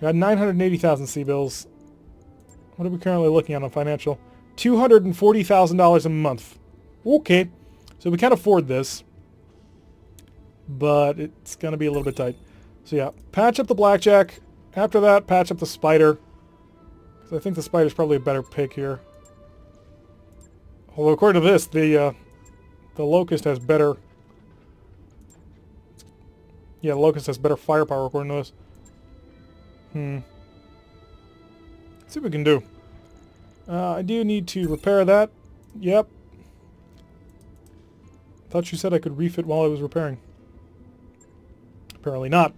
We got 980,000 C-bills. What are we currently looking at on financial? $240,000 a month. Okay. So we can't afford this. but it's going to be a little bit tight. So yeah, patch up the Blackjack. After that, patch up the Spider. Because I think the Spider's probably a better pick here. Although according to this, the Locust has better... Yeah, the Locust has better firepower according to this. Let's see what we can do. I do need to repair that. Yep. Thought you said I could refit while I was repairing. Apparently not.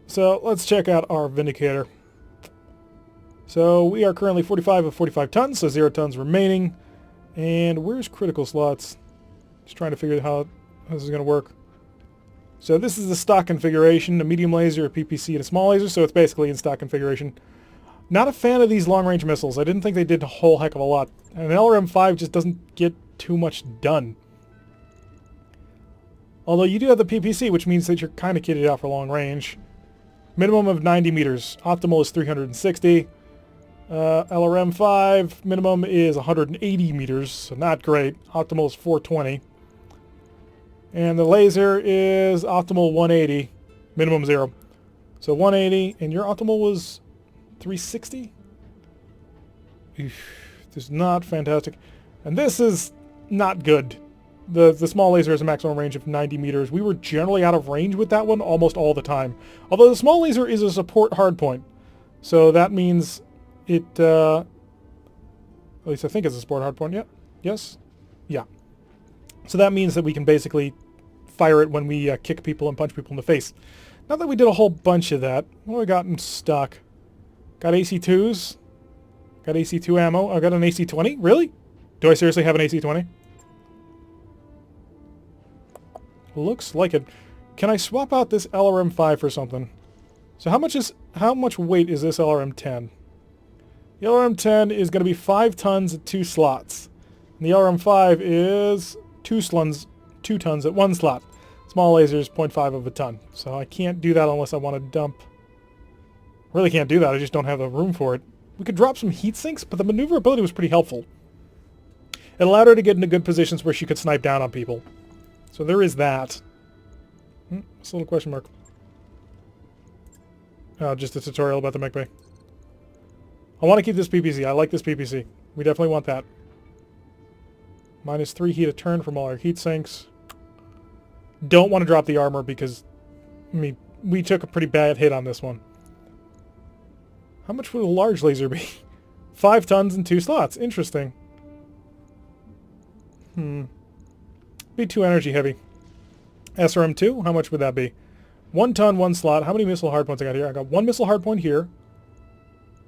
So let's check out our Vindicator. So we are currently 45 of 45 tons, so 0 tons remaining. And where's critical slots? Just trying to figure out how this is going to work. So this is the stock configuration, a medium laser, a PPC, and a small laser, so it's basically in stock configuration. Not a fan of these long-range missiles. I didn't think they did a whole heck of a lot. And an LRM-5 just doesn't get too much done. Although you do have the PPC, which means that you're kind of kitted out for long range. Minimum of 90 meters. Optimal is 360. LRM-5, minimum is 180 meters, so not great. Optimal is 420. And the laser is optimal 180, minimum 0. So 180, and your optimal was 360? This is not fantastic. And this is not good. The small laser has a maximum range of 90 meters. We were generally out of range with that one almost all the time. Although the small laser is a support hardpoint. So that means it, at least I think it's a support hardpoint, yeah? Yes? Yeah. So that means that we can basically fire it when we kick people and punch people in the face. Not that we did a whole bunch of that. What do I got in stock? Got AC-2s. Got AC-2 ammo. I got an AC-20? Really? Do I seriously have an AC-20? Looks like it. Can I swap out this LRM-5 for something? So how much weight is this LRM-10? The LRM-10 is going to be 5 tons at 2 slots. And the LRM-5 is 2 tons at 1 slot. Small laser is 0.5 of a ton. So I can't do that unless I want to dump. Really can't do that. I just don't have the room for it. We could drop some heat sinks, but the maneuverability was pretty helpful. It allowed her to get into good positions where she could snipe down on people. So there is that. It's a little question mark. Oh, just a tutorial about the MechBay. I want to keep this PPC. I like this PPC. We definitely want that. -3 heat a turn from all our heat sinks. Don't want to drop the armor because, I mean, we took a pretty bad hit on this one. How much would a large laser be? 5 tons and 2 slots. Interesting. Be too energy heavy. SRM-2, how much would that be? 1 ton, 1 slot. How many missile hardpoints I got here? I got 1 missile hardpoint here.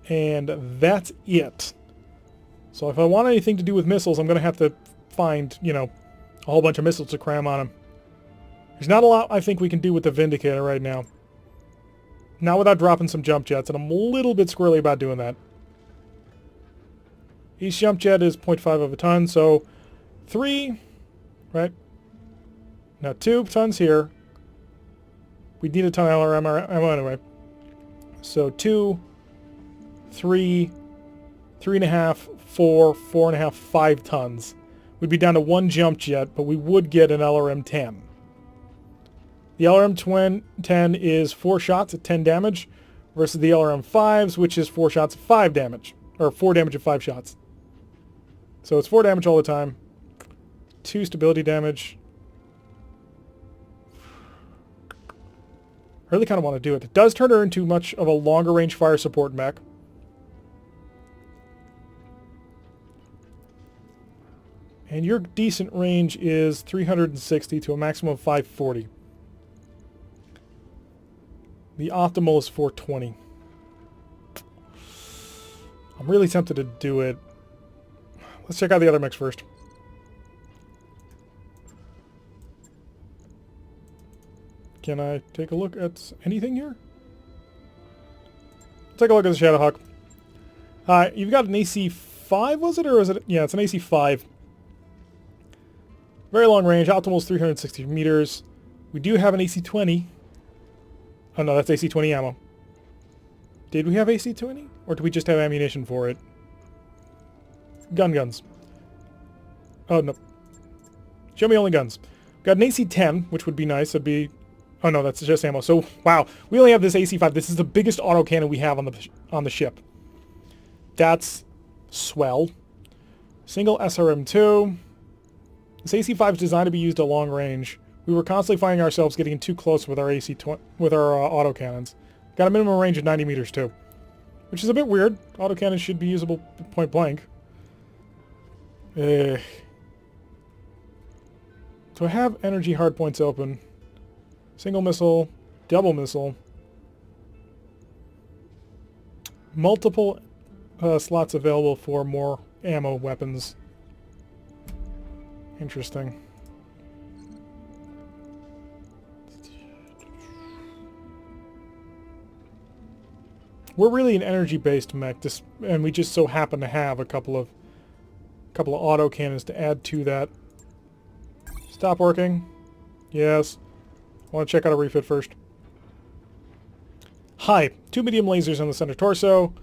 And that's it. So if I want anything to do with missiles, I'm going to have to find, you know, a whole bunch of missiles to cram on them. There's not a lot I think we can do with the Vindicator right now. Not without dropping some jump jets, and I'm a little bit squirrely about doing that. Each jump jet is 0.5 of a ton, so 3, right? Now 2 tons here. We need a ton of LRM ammo anyway. So 2, 3, 3.5, 4, 4.5, 5 tons. We'd be down to 1 jump jet, but we would get an LRM-10. The LRM-10 is 4 shots at 10 damage versus the LRM-5s, which is 4 shots at 5 damage. Or 4 damage at 5 shots. So it's 4 damage all the time. 2 stability damage. I really kind of want to do it. It does turn her into much of a longer range fire support mech. And your decent range is 360 to a maximum of 540. The optimal is 420. I'm really tempted to do it. Let's check out the other mechs first. Can I take a look at anything here? Take a look at the Shadowhawk. You've got an AC-5, was it? Or is it? Yeah, it's an AC-5. Very long range. Optimal is 360 meters. We do have an AC-20. Oh no, that's AC-20 ammo. Did we have AC-20? Or do we just have ammunition for it? Guns. Oh no. Show me only guns. Got an AC-10, which would be nice. It'd be... Oh no, that's just ammo. So, wow. We only have this AC-5. This is the biggest autocannon we have on the ship. That's swell. Single SRM-2. This AC-5 is designed to be used at long range. We were constantly finding ourselves getting too close with our autocannons. Got a minimum range of 90 meters too, which is a bit weird. Autocannons should be usable point blank. So I have energy hardpoints open. Single missile, double missile. Multiple slots available for more ammo weapons. Interesting. We're really an energy-based mech, and we just so happen to have a couple of autocannons to add to that. Stop working. Yes. I want to check out a refit first. Hi. 2 medium lasers on the center torso.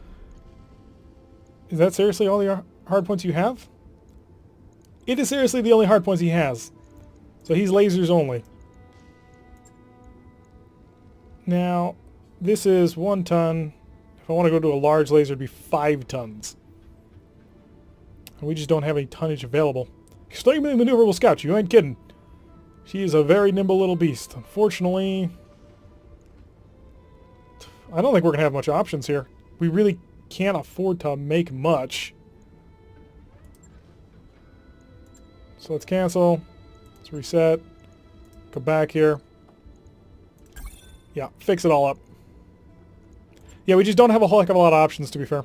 Is that seriously all the hardpoints you have? It is seriously the only hardpoints he has. So he's lasers only. Now, this is 1 ton. If I want to go to a large laser, it'd be 5 tons. And we just don't have any tonnage available. Extremely maneuverable scout, you ain't kidding. She is a very nimble little beast. Unfortunately, I don't think we're going to have much options here. We really can't afford to make much. So let's cancel. Let's reset. Go back here. Yeah, fix it all up. Yeah, we just don't have a whole heck of a lot of options, to be fair.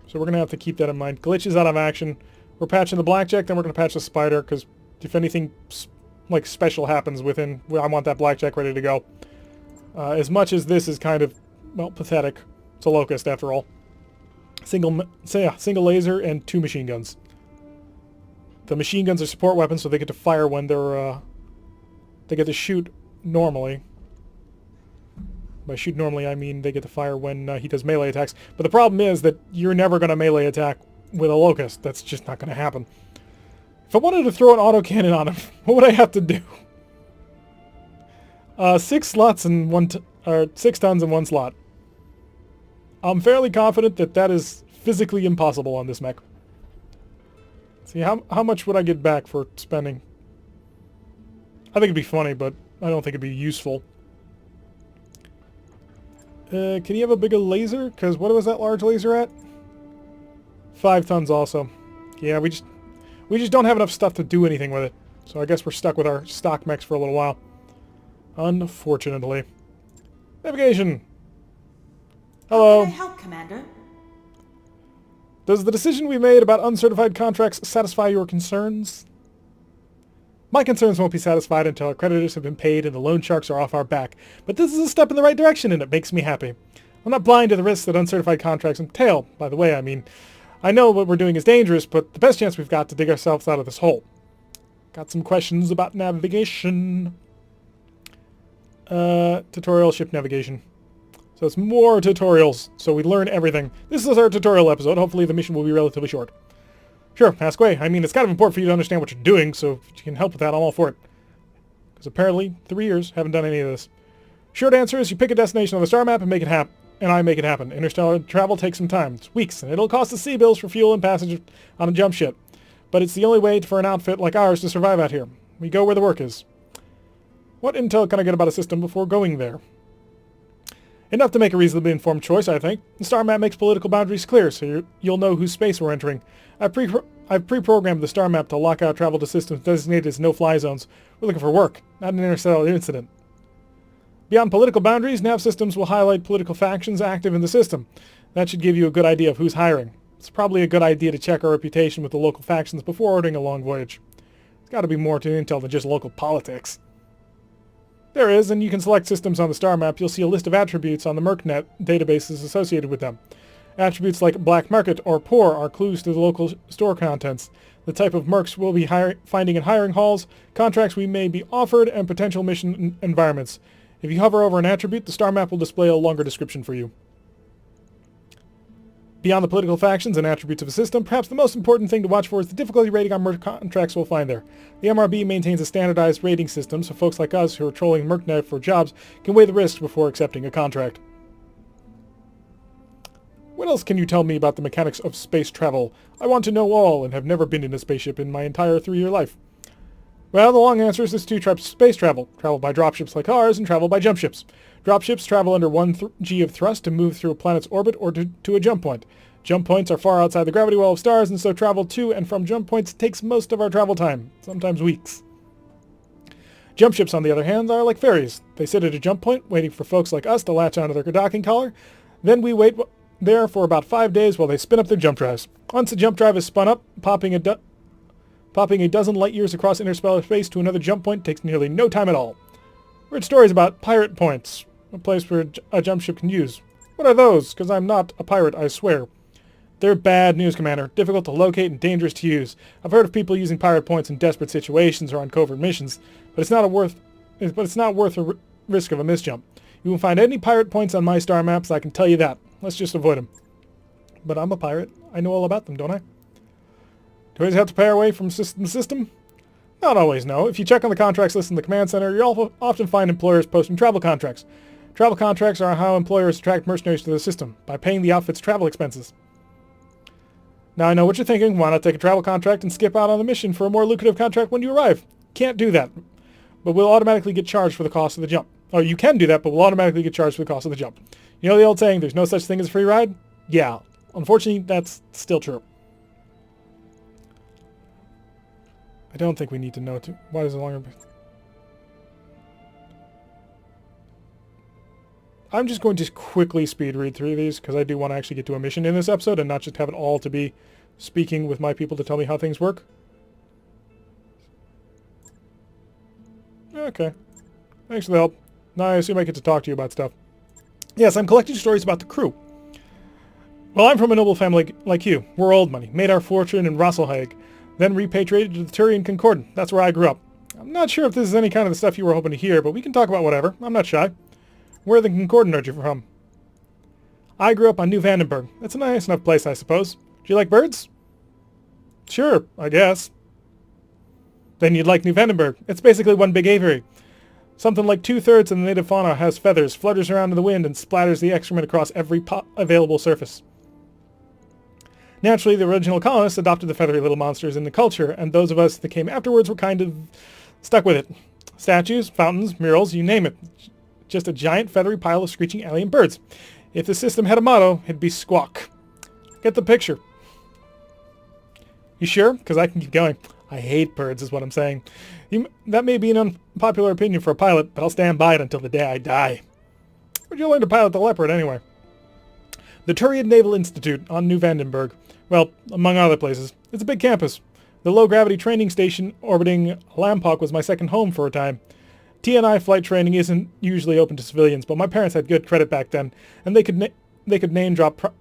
So we're going to have to keep that in mind. Glitch is out of action. We're patching the blackjack, then we're going to patch the spider, because if anything like special happens within, well, I want that blackjack ready to go. As much as this is kind of, well, pathetic. It's a locust, after all. Single laser and 2 machine guns. The machine guns are support weapons, so they get to fire when they're, they get to shoot normally. By shoot normally, I mean they get to fire when he does melee attacks. But the problem is that you're never going to melee attack with a locust. That's just not going to happen. If I wanted to throw an autocannon on him, what would I have to do? 6 slots and 6 tons in 1 slot. I'm fairly confident that that is physically impossible on this mech. See, how much would I get back for spending? I think it'd be funny, but I don't think it'd be useful. Can you have a bigger laser? Because what was that large laser at? 5 tons also. Yeah, we just don't have enough stuff to do anything with it. So I guess we're stuck with our stock mechs for a little while. Unfortunately. Navigation! Hello. How can I help, Commander? Does the decision we made about uncertified contracts satisfy your concerns? My concerns won't be satisfied until our creditors have been paid and the loan sharks are off our back. But this is a step in the right direction and it makes me happy. I'm not blind to the risks that uncertified contracts entail. By the way, I mean, I know what we're doing is dangerous, but the best chance we've got to dig ourselves out of this hole. Got some questions about navigation. Tutorial ship navigation. So it's more tutorials, so we learn everything. This is our tutorial episode. Hopefully the mission will be relatively short. Sure, ask away. I mean, it's kind of important for you to understand what you're doing, so if you can help with that, I'm all for it. Because apparently, 3 years, haven't done any of this. Short answer is you pick a destination on the star map and make it happen. And I make it happen. Interstellar travel takes some time. It's weeks, and it'll cost us sea bills for fuel and passage on a jump ship. But it's the only way for an outfit like ours to survive out here. We go where the work is. What intel can I get about a system before going there? Enough to make a reasonably informed choice, I think. The star map makes political boundaries clear, so you'll know whose space we're entering. I've pre-programmed the star map to lock out travel to systems designated as no-fly zones. We're looking for work, not an interstellar incident. Beyond political boundaries, nav systems will highlight political factions active in the system. That should give you a good idea of who's hiring. It's probably a good idea to check our reputation with the local factions before ordering a long voyage. There's got to be more to intel than just local politics. There is, and you can select systems on the star map. You'll see a list of attributes on the MercNet databases associated with them. Attributes like black market or poor are clues to the local store contents, the type of mercs we'll be finding in hiring halls, contracts we may be offered, and potential mission environments. If you hover over an attribute, the star map will display a longer description for you. Beyond the political factions and attributes of a system, perhaps the most important thing to watch for is the difficulty rating on merc contracts we'll find there. The MRB maintains a standardized rating system, so folks like us who are trolling MERCnet for jobs can weigh the risks before accepting a contract. What else can you tell me about the mechanics of space travel? I want to know all, and have never been in a spaceship in my entire 3-year life. Well, the long answer is there's 2 types of space travel. Travel by dropships like ours, and travel by jump ships. Dropships travel under 1 g of thrust to move through a planet's orbit or to a jump point. Jump points are far outside the gravity well of stars, and so travel to and from jump points takes most of our travel time, sometimes weeks. Jump ships, on the other hand, are like ferries. They sit at a jump point, waiting for folks like us to latch onto their docking collar. Then we wait there for about 5 days while they spin up their jump drives. Once the jump drive is spun up, popping a dozen light years across interstellar space to another jump point takes nearly no time at all. Read stories about pirate points, a place where a jump ship can use. What are those? Because I'm not a pirate, I swear. They're bad news, Commander. Difficult to locate and dangerous to use. I've heard of people using pirate points in desperate situations or on covert missions, but it's not worth the risk of a misjump. You won't find any pirate points on my star maps, I can tell you that. Let's just avoid them. But I'm a pirate. I know all about them, don't I? Do we always have to pay our way from system to system? Not always, no. If you check on the contracts list in the command center, you'll often find employers posting travel contracts. Travel contracts are how employers attract mercenaries to the system, by paying the outfit's travel expenses. Now I know what you're thinking. Why not take a travel contract and skip out on the mission for a more lucrative contract when you arrive? Can't do that. But we'll automatically get charged for the cost of the jump. Oh, you can do that, but we'll automatically get charged for the cost of the jump. You know the old saying, there's no such thing as a free ride? Yeah. Unfortunately, that's still true. I don't think we need to know too. Why does it longer? I'm just going to quickly speed read through these because I do want to actually get to a mission in this episode and not just have it all to be speaking with my people to tell me how things work. Okay. Thanks for the help. Now I assume I get to talk to you about stuff. Yes, I'm collecting stories about the crew. Well, I'm from a noble family like you. We're old money. Made our fortune in Rosselhaig. Then repatriated to the Turian Concordant. That's where I grew up. I'm not sure if this is any kind of the stuff you were hoping to hear, but we can talk about whatever. I'm not shy. Where the Concordant are you from? I grew up on New Vandenberg. It's a nice enough place, I suppose. Do you like birds? Sure, I guess. Then you'd like New Vandenberg. It's basically one big aviary. Something like 2/3 of the native fauna has feathers, flutters around in the wind, and splatters the excrement across every available surface. Naturally, the original colonists adopted the feathery little monsters in the culture, and those of us that came afterwards were kind of stuck with it. Statues, fountains, murals, you name it. Just a giant feathery pile of screeching alien birds. If the system had a motto, it'd be squawk. Get the picture. You sure? Because I can keep going. I hate birds is what I'm saying. That may be an unpopular opinion for a pilot, but I'll stand by it until the day I die. Where'd you learn to pilot the Leopard anyway? The Turian Naval Institute on New Vandenberg. Well, among other places. It's a big campus. The low-gravity training station orbiting Lampok was my second home for a time. TNI flight training isn't usually open to civilians, but my parents had good credit back then, and they could name drop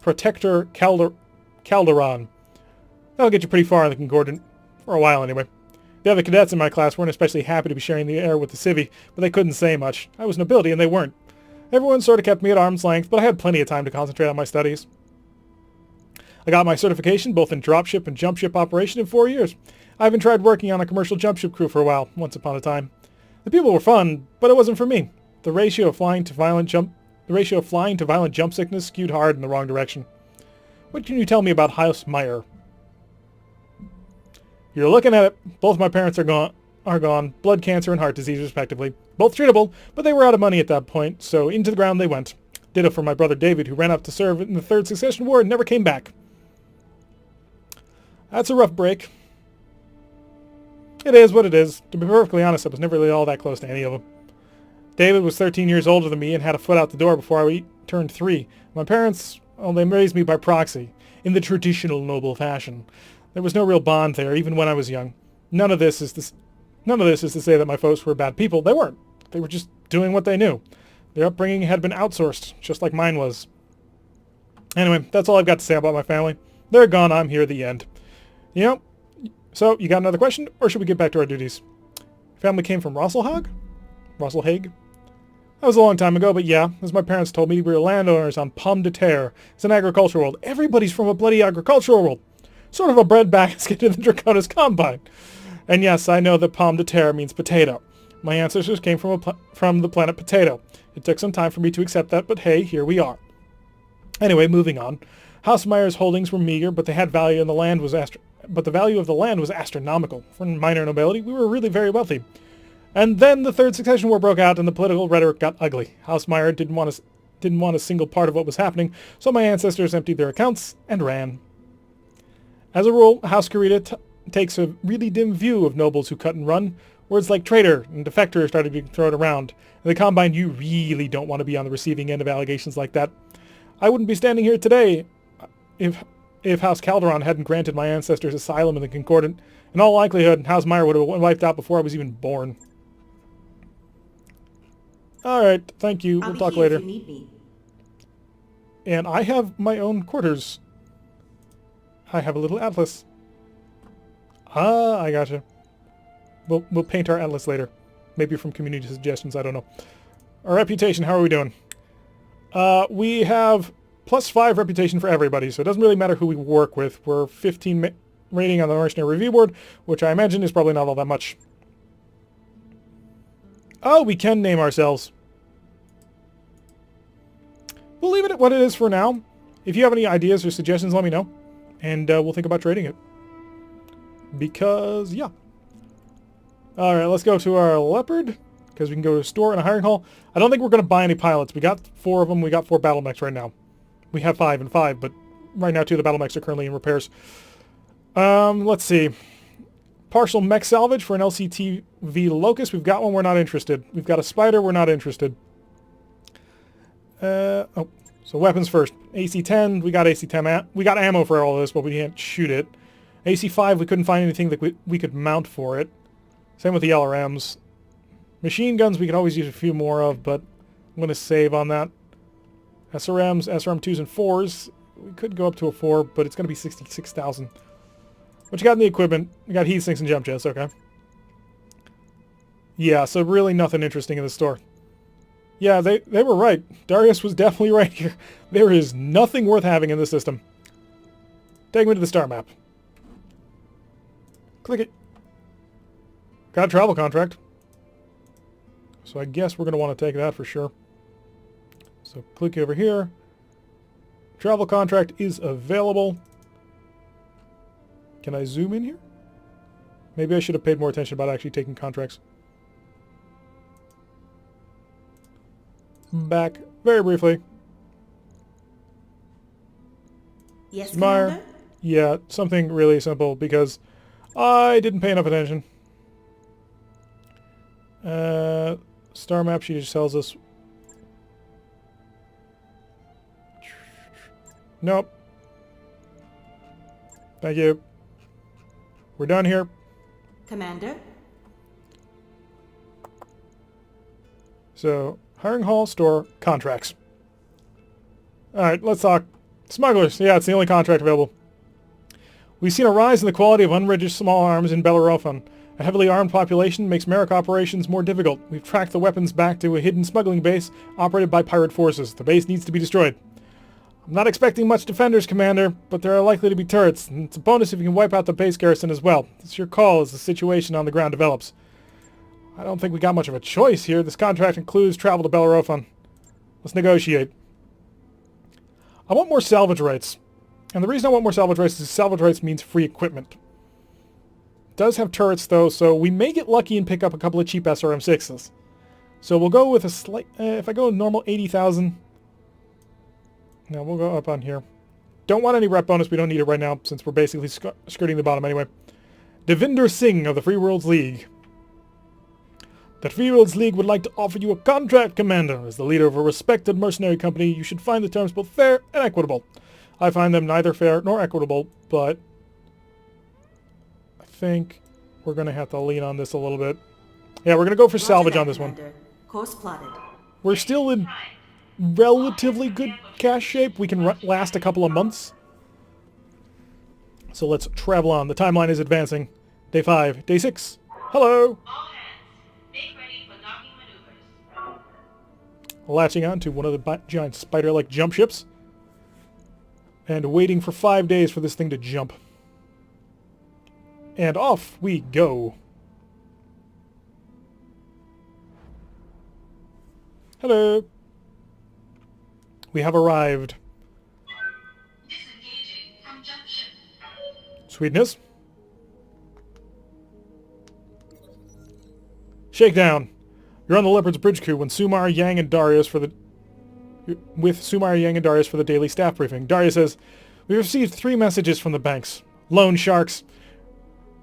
Protector Calderon. That'll get you pretty far in the Concordant. For a while, anyway. The other cadets in my class weren't especially happy to be sharing the air with the civvy, but they couldn't say much. I was nobility, and they weren't. Everyone sort of kept me at arm's length, but I had plenty of time to concentrate on my studies. I got my certification both in dropship and jump ship operation in 4 years. I even tried working on a commercial jump ship crew for a while, once upon a time. The people were fun, but it wasn't for me. The ratio of flying to violent jump sickness skewed hard in the wrong direction. What can you tell me about House Meyer? You're looking at it. Both my parents are gone. Blood cancer and heart disease, respectively. Both treatable, but they were out of money at that point, so into the ground they went. Ditto for my brother David, who ran up to serve in the Third Succession War and never came back. That's a rough break. It is what it is. To be perfectly honest, I was never really all that close to any of them. David was 13 years older than me and had a foot out the door before I turned 3. My parents, well, they raised me by proxy, in the traditional noble fashion. There was no real bond there, even when I was young. None of this is to say that my folks were bad people. They weren't. They were just doing what they knew. Their upbringing had been outsourced, just like mine was. Anyway, that's all I've got to say about my family. They're gone, I'm here, the end. You know, so you got another question, or should we get back to our duties? Family came from Rosselhaig? Rosselhaig? That was a long time ago, but yeah, as my parents told me, we were landowners on Pomme de Terre. It's an agricultural world. Everybody's from a bloody agricultural world. Sort of a breadbasket in the Draconis Combine. And yes, I know that Pomme de Terre means potato. My ancestors came from the planet Potato. It took some time for me to accept that, but hey, here we are. Anyway, moving on. House Meyer's holdings were meager, but they had value, and the value of the land was astronomical. For minor nobility, we were really very wealthy. And then the Third Succession War broke out, and the political rhetoric got ugly. House Meyer didn't want a single part of what was happening, so my ancestors emptied their accounts and ran. As a rule, House Kurita takes a really dim view of nobles who cut and run. Words like traitor and defector started being thrown around. In the Combine, you really don't want to be on the receiving end of allegations like that. I wouldn't be standing here today if House Calderon hadn't granted my ancestors asylum in the Concordant. In all likelihood, House Meyer would have been wiped out before I was even born. Alright, thank you. We'll talk later. If you need me. And I have my own quarters. I have a little atlas. Ah, I gotcha. We'll paint our atlas later. Maybe from community suggestions, I don't know. Our reputation, how are we doing? We have +5 reputation for everybody, so it doesn't really matter who we work with. We're 15 rating on the Mercenary Review Board, which I imagine is probably not all that much. Oh, we can name ourselves. We'll leave it at what it is for now. If you have any ideas or suggestions, let me know. And we'll think about trading it. Because, yeah. Alright, let's go to our Leopard. Because we can go to a store and a hiring hall. I don't think we're going to buy any pilots. We got 4 of them. We got 4 battle mechs right now. We have 5 and 5, but right now 2 of the battle mechs are currently in repairs. Let's see. Partial mech salvage for an LCTV Locust. We've got one, we're not interested. We've got a Spider, we're not interested. So weapons first. AC-10, we got AC-10. We got ammo for all this, but we can't shoot it. AC-5, we couldn't find anything that we could mount for it. Same with the LRMs. Machine guns we could always use a few more of, but I'm going to save on that. SRMs, SRM2s and 4s. We could go up to a 4, but it's going to be 66,000. What you got in the equipment? We got heat sinks and jump jets, okay. Yeah, so really nothing interesting in the store. Yeah, they were right. Darius was definitely right here. There is nothing worth having in the system. Take me to the star map. Click it. Got a travel contract. So I guess we're going to want to take that for sure. So click over here. Travel contract is available. Can I zoom in here? Maybe I should have paid more attention about actually taking contracts. Back very briefly. Yes, Meyer. Commander? Yeah, something really simple because I didn't pay enough attention. Star map, she just tells us. Nope. Thank you. We're done here. Commander? So, hiring hall, store, contracts. Alright, let's talk. Smugglers. Yeah, it's the only contract available. We've seen a rise in the quality of unregistered small arms in Bellerophon. A heavily armed population makes Merrick operations more difficult. We've tracked the weapons back to a hidden smuggling base operated by pirate forces. The base needs to be destroyed. I'm not expecting much defenders, Commander, but there are likely to be turrets, and it's a bonus if you can wipe out the base garrison as well. It's your call as the situation on the ground develops. I don't think we got much of a choice here. This contract includes travel to Bellerophon. Let's negotiate. I want more salvage rights. And the reason I want more salvage rights is salvage rights means free equipment. It does have turrets, though, so we may get lucky and pick up a couple of cheap SRM6s. So we'll go with a slight... if I go normal 80,000... Now we'll go up on here. Don't want any rep bonus. We don't need it right now since we're basically skirting the bottom anyway. Devinder Singh of the Free Worlds League. The Free Worlds League would like to offer you a contract, Commander. As the leader of a respected mercenary company, you should find the terms both fair and equitable. I find them neither fair nor equitable, but I think we're going to have to lean on this a little bit. Yeah, we're going to go for salvage on this one. Course plotted. We're still in relatively good cash shape. We can last a couple of months. So let's travel on. The timeline is advancing. Day 5. Day 6. Hello! All hands, make ready for docking maneuvers. latching on to one of the giant spider-like jump ships, and waiting for 5 days for this thing to jump. And off we go. Hello. We have arrived. Disengaging from junction. Sweetness. Shakedown. You're on the Leopard's bridge crew when Sumar, Yang, and Darius for the daily staff briefing. Darius says, "We've received 3 messages from the banks. Loan sharks.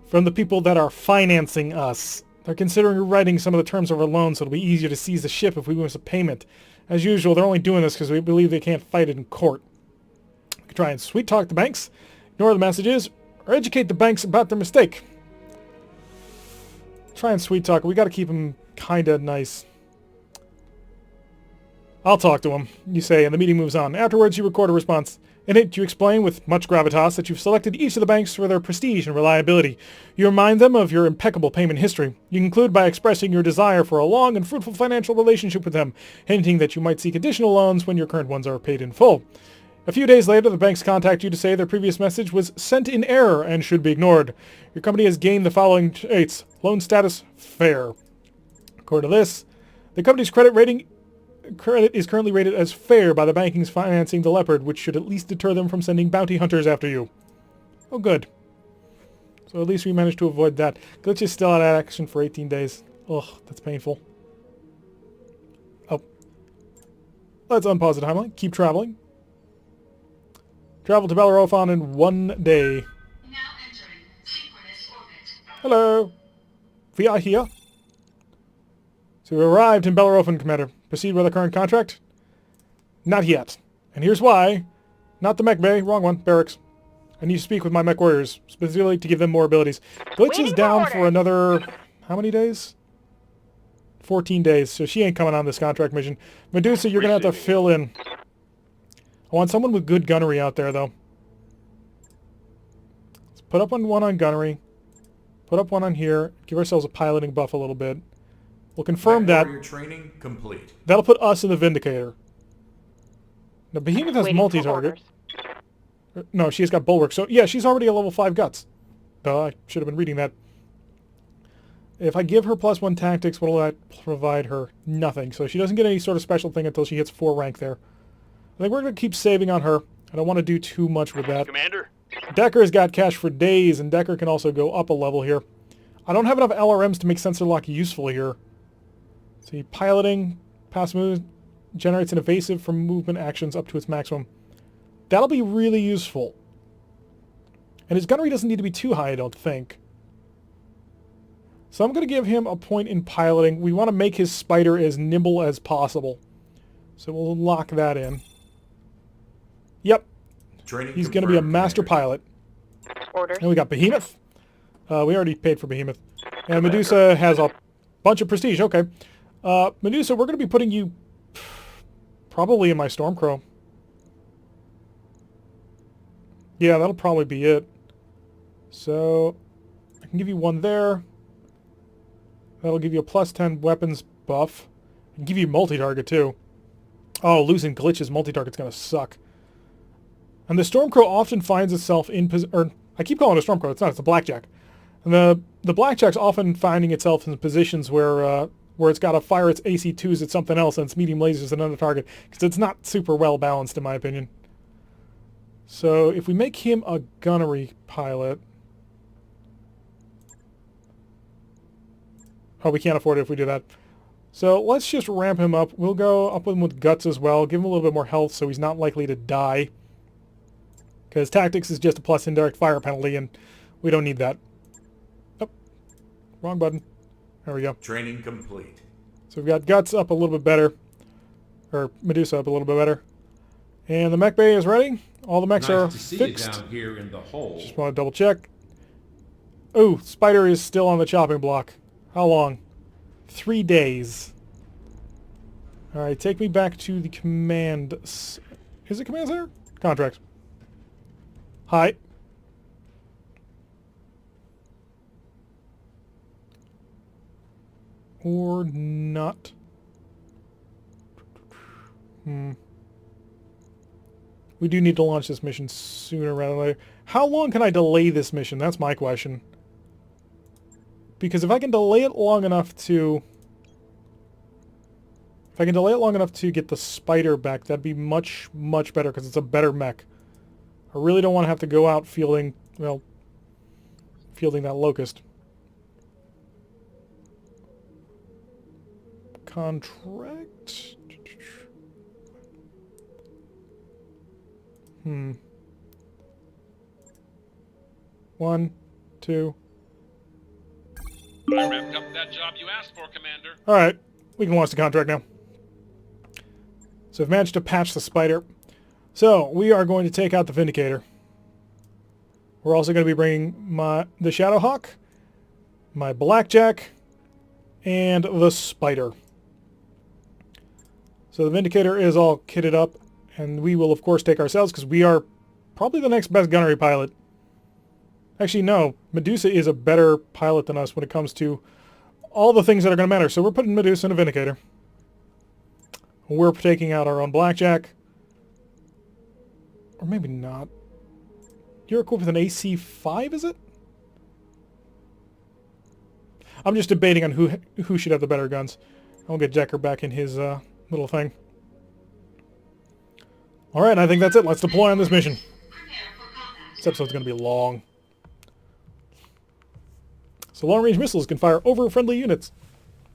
From the people that are financing us. They're considering rewriting some of the terms of our loan so it'll be easier to seize the ship if we miss a payment. As usual, they're only doing this because we believe they can't fight it in court. We can try and sweet-talk the banks, ignore the messages, or educate the banks about their mistake. Try and sweet-talk. We got to keep them kinda nice. I'll talk to him," you say, and the meeting moves on. Afterwards, you record a response. In it, you explain with much gravitas that you've selected each of the banks for their prestige and reliability. You remind them of your impeccable payment history. You conclude by expressing your desire for a long and fruitful financial relationship with them, hinting that you might seek additional loans when your current ones are paid in full. A few days later, the banks contact you to say their previous message was sent in error and should be ignored. Your company has gained the following traits. Loan status, fair. According to this, the company's credit is currently rated as fair by the bankings financing the Leopard, which should at least deter them from sending bounty hunters after you. Oh, good. So at least we managed to avoid that. Glitch is still out of action for 18 days. Ugh, that's painful. Oh. Let's unpause the timeline. Keep traveling. Travel to Bellerophon in 1 day. Now entering synchronous orbit. Hello. We are here. So we arrived in Bellerophon, Commander. Proceed with the current contract? Not yet. And here's why. Not the MechBay. Wrong one. Barracks. I need to speak with my MechWarriors, specifically to give them more abilities. Glitch is down for another... how many days? 14 days, so she ain't coming on this contract mission. Medusa, you're going to have to fill in. I want someone with good gunnery out there, though. Let's put up one on gunnery. Put up one on here. Give ourselves a piloting buff a little bit. We'll confirm that. MechWarrior training complete. That'll put us in the Vindicator. Now, Behemoth has multi-target. No, she's got Bulwark. So, yeah, she's already a level 5 guts. Duh, I should have been reading that. If I give her +1 tactics, what will that provide her? Nothing. So she doesn't get any sort of special thing until she hits 4 rank there. I think we're going to keep saving on her. I don't want to do too much with that. Commander? Decker has got cash for days, and Decker can also go up a level here. I don't have enough LRMs to make sensor lock useful here. See, piloting, pass move, generates an evasive from movement actions up to its maximum. That'll be really useful. And his gunnery doesn't need to be too high, I don't think. So I'm going to give him a point in piloting. We want to make his spider as nimble as possible. So we'll lock that in. Yep. Training He's going to be a confirmed, master Commander. pilot. Orders. And we got Behemoth. We already paid for Behemoth. And Medusa has a bunch of prestige. Okay. Medusa, we're going to be putting you probably in my Stormcrow. Yeah, that'll probably be it. So I can give you one there. That'll give you a +10 weapons buff. I can give you multi-target too. Oh, losing Glitch's multi-target's going to suck. And the Stormcrow often finds itself in or I keep calling it a Stormcrow. It's not. It's a Blackjack. And the Blackjack's often finding itself in positions where it's got to fire its AC2s at something else and its medium lasers at another target because it's not super well balanced in my opinion. So if we make him a gunnery pilot, oh, we can't afford it if we do that. So let's just ramp him up. We'll go up with him with guts as well. Give him a little bit more health so he's not likely to die. Because tactics is just a plus indirect fire penalty, and we don't need that. Oh, wrong button. There we go. Training complete. So we've got guts up a little bit better. Or Medusa up a little bit better. And the MechBay is ready. All the mechs are Nice to see fixed. you down here in the hole. Just want to double check. Oh, Spider is still on the chopping block. How long? 3 days. Alright, take me back to the command... Is it command center? Contracts. Hi. Or not. We do need to launch this mission sooner rather than later. How long can I delay this mission? That's my question. Because if I can delay it long enough to... If I can delay it long enough to get the spider back, that'd be much, much better because it's a better mech. I really don't want to have to go out fielding, well, fielding that locust. Contract? 1, 2. I wrapped up that job you asked for, Commander. Alright, we can launch the contract now. So we've managed to patch the spider. So, we are going to take out the Vindicator. We're also going to be bringing the Shadowhawk, my Blackjack, and the Spider. So the Vindicator is all kitted up, and we will of course take ourselves because we are probably the next best gunnery pilot. Actually, no. Medusa is a better pilot than us when it comes to all the things that are going to matter. So we're putting Medusa in a Vindicator. We're taking out our own Blackjack. Or maybe not. You're equipped with an AC-5, is it? I'm just debating on who should have the better guns. I'll get Decker back in his little thing. Alright, I think that's it. Let's deploy on this mission. This episode's going to be long. So long-range missiles can fire over friendly units,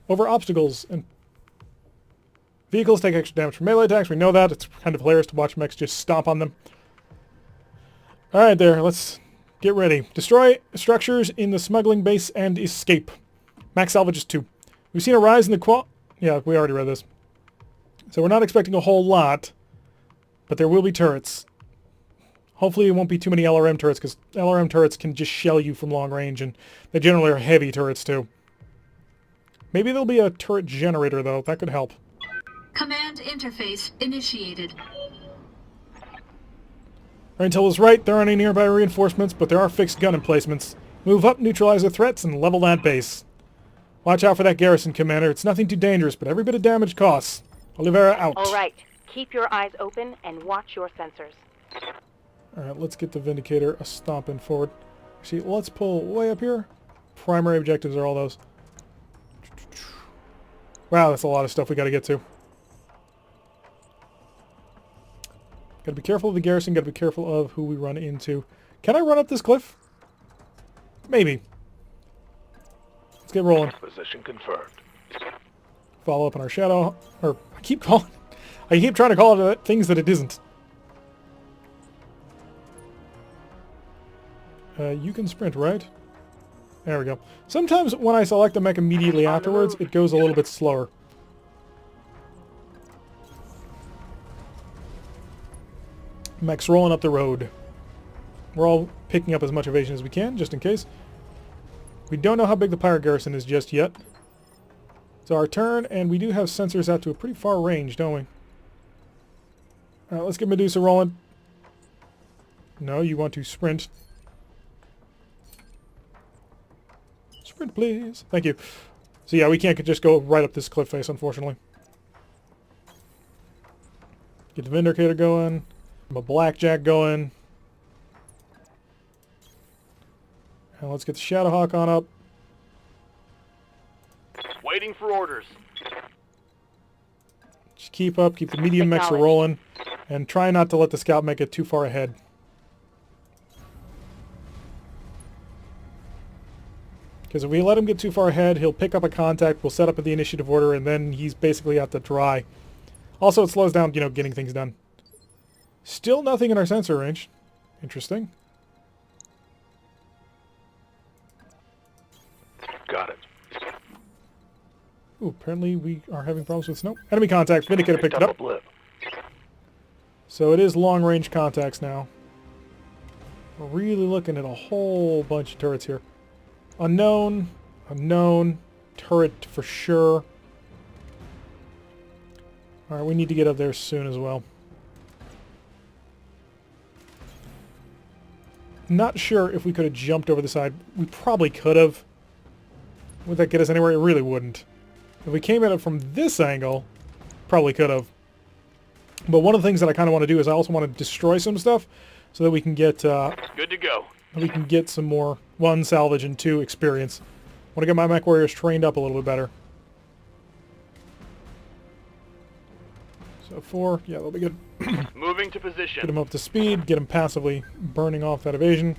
over obstacles, and vehicles take extra damage from melee attacks. We know that. It's kind of hilarious to watch mechs just stomp on them. Alright there, let's get ready. Destroy structures in the smuggling base and escape. Max salvage is 2. We've seen a rise in the Yeah, we already read this. So we're not expecting a whole lot, but there will be turrets. Hopefully it won't be too many LRM turrets, because LRM turrets can just shell you from long range, and they generally are heavy turrets too. Maybe there'll be a turret generator though, that could help. Command interface initiated. Our intel was right, there aren't any nearby reinforcements, but there are fixed gun emplacements. Move up, neutralize the threats, and level that base. Watch out for that garrison, Commander. It's nothing too dangerous, but every bit of damage costs. Oliveira out. All right. Keep your eyes open and watch your sensors. Alright, let's get the Vindicator a stomping forward. See, let's pull way up here. Primary objectives are all those. Wow, that's a lot of stuff we gotta get to. Gotta be careful of the garrison, gotta be careful of who we run into. Can I run up this cliff? Maybe. Let's get rolling. Position confirmed. Follow up on our shadow, or I keep trying to call it things that it isn't. You can sprint, right? There we go. Sometimes when I select the mech immediately afterwards, it goes a little bit slower. Mech's rolling up the road. We're all picking up as much evasion as we can, just in case. We don't know how big the pirate garrison is just yet. It's our turn, and we do have sensors out to a pretty far range, don't we? Alright, let's get Medusa rolling. No, you want to sprint. Sprint, please. Thank you. So yeah, we can't just go right up this cliff face, unfortunately. Get the Vindicator going. My Blackjack going. And let's get the Shadowhawk on up. Waiting for orders. Just keep up, keep the medium mechs rolling, and try not to let the scout mech get too far ahead. Because if we let him get too far ahead, he'll pick up a contact, we'll set up the initiative order, and then he's basically out to dry. Also, it slows down, getting things done. Still nothing in our sensor range. Interesting. Got it. Ooh, apparently we are having problems with snow. Enemy contact. Vindicator picked it up. Blip. So it is long-range contacts now. We're really looking at a whole bunch of turrets here. Unknown. Unknown. Turret for sure. Alright, we need to get up there soon as well. Not sure if we could have jumped over the side. We probably could have. Would that get us anywhere? It really wouldn't. If we came at it from this angle, probably could have. But one of the things that I kind of want to do is I also want to destroy some stuff so that we can get Good to go. some more, 1, salvage, and 2, experience. I want to get my MechWarriors trained up a little bit better. So 4, yeah, that'll be good. Moving to Get position. him up to speed, get him passively burning off that evasion.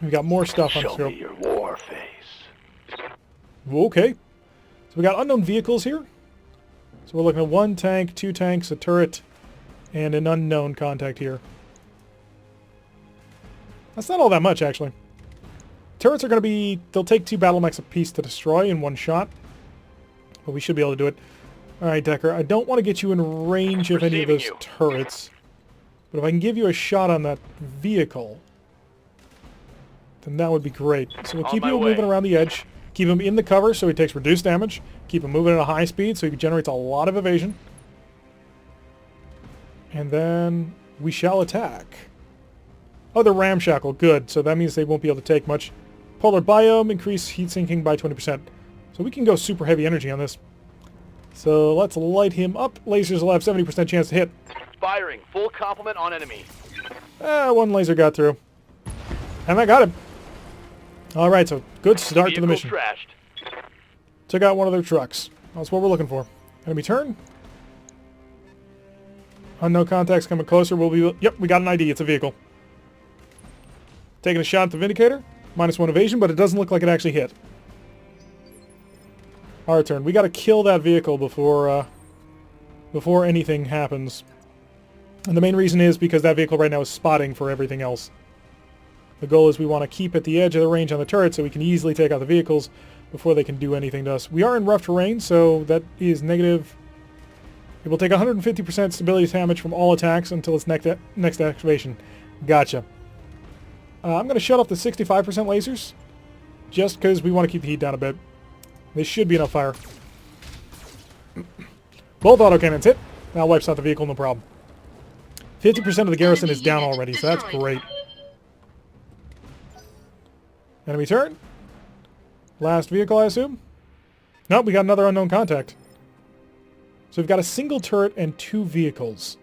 We got more stuff on Show scope. me your war face. Okay. So we got unknown vehicles here. So we're looking at 1 tank, 2 tanks, a turret, and an unknown contact here. That's not all that much, actually. Turrets are going to be... They'll take 2 battle mechs apiece to destroy in 1 shot. But we should be able to do it. Alright, Decker, I don't want to get you in range of any of those Receiving you. turrets. But if I can give you a shot on that vehicle, then that would be great. So we'll On keep my you way. moving around the edge. Keep him in the cover so he takes reduced damage. Keep him moving at a high speed so he generates a lot of evasion. And then we shall attack. Oh, they're ramshackle. Good. So that means they won't be able to take much. Polar biome, increase heat sinking by 20%. So we can go super heavy energy on this. So let's light him up. Lasers will have 70% chance to hit. Firing. Full complement on enemy. 1 laser got through. And I got him. Alright, so good start to the Vehicle mission. trashed. Took out one of their trucks. That's what we're looking for. Enemy turn. Unknown contacts coming closer. We'll be... Yep, we got an ID. It's a vehicle. Taking a shot at the Vindicator. -1 evasion, but it doesn't look like it actually hit. Our turn. We got to kill that vehicle before anything happens. And the main reason is because that vehicle right now is spotting for everything else. The goal is we want to keep at the edge of the range on the turret so we can easily take out the vehicles before they can do anything to us. We are in rough terrain, so that is negative. It will take 150% stability damage from all attacks until its next activation. Gotcha. I'm going to shut off the 65% lasers, just because we want to keep the heat down a bit. They should be enough fire. Both autocannons hit. That wipes out the vehicle, no problem. 50% of the garrison is down already, so that's great. Enemy turn. Last vehicle, I assume? Nope, we got another unknown contact. So we've got a single turret and 2 vehicles.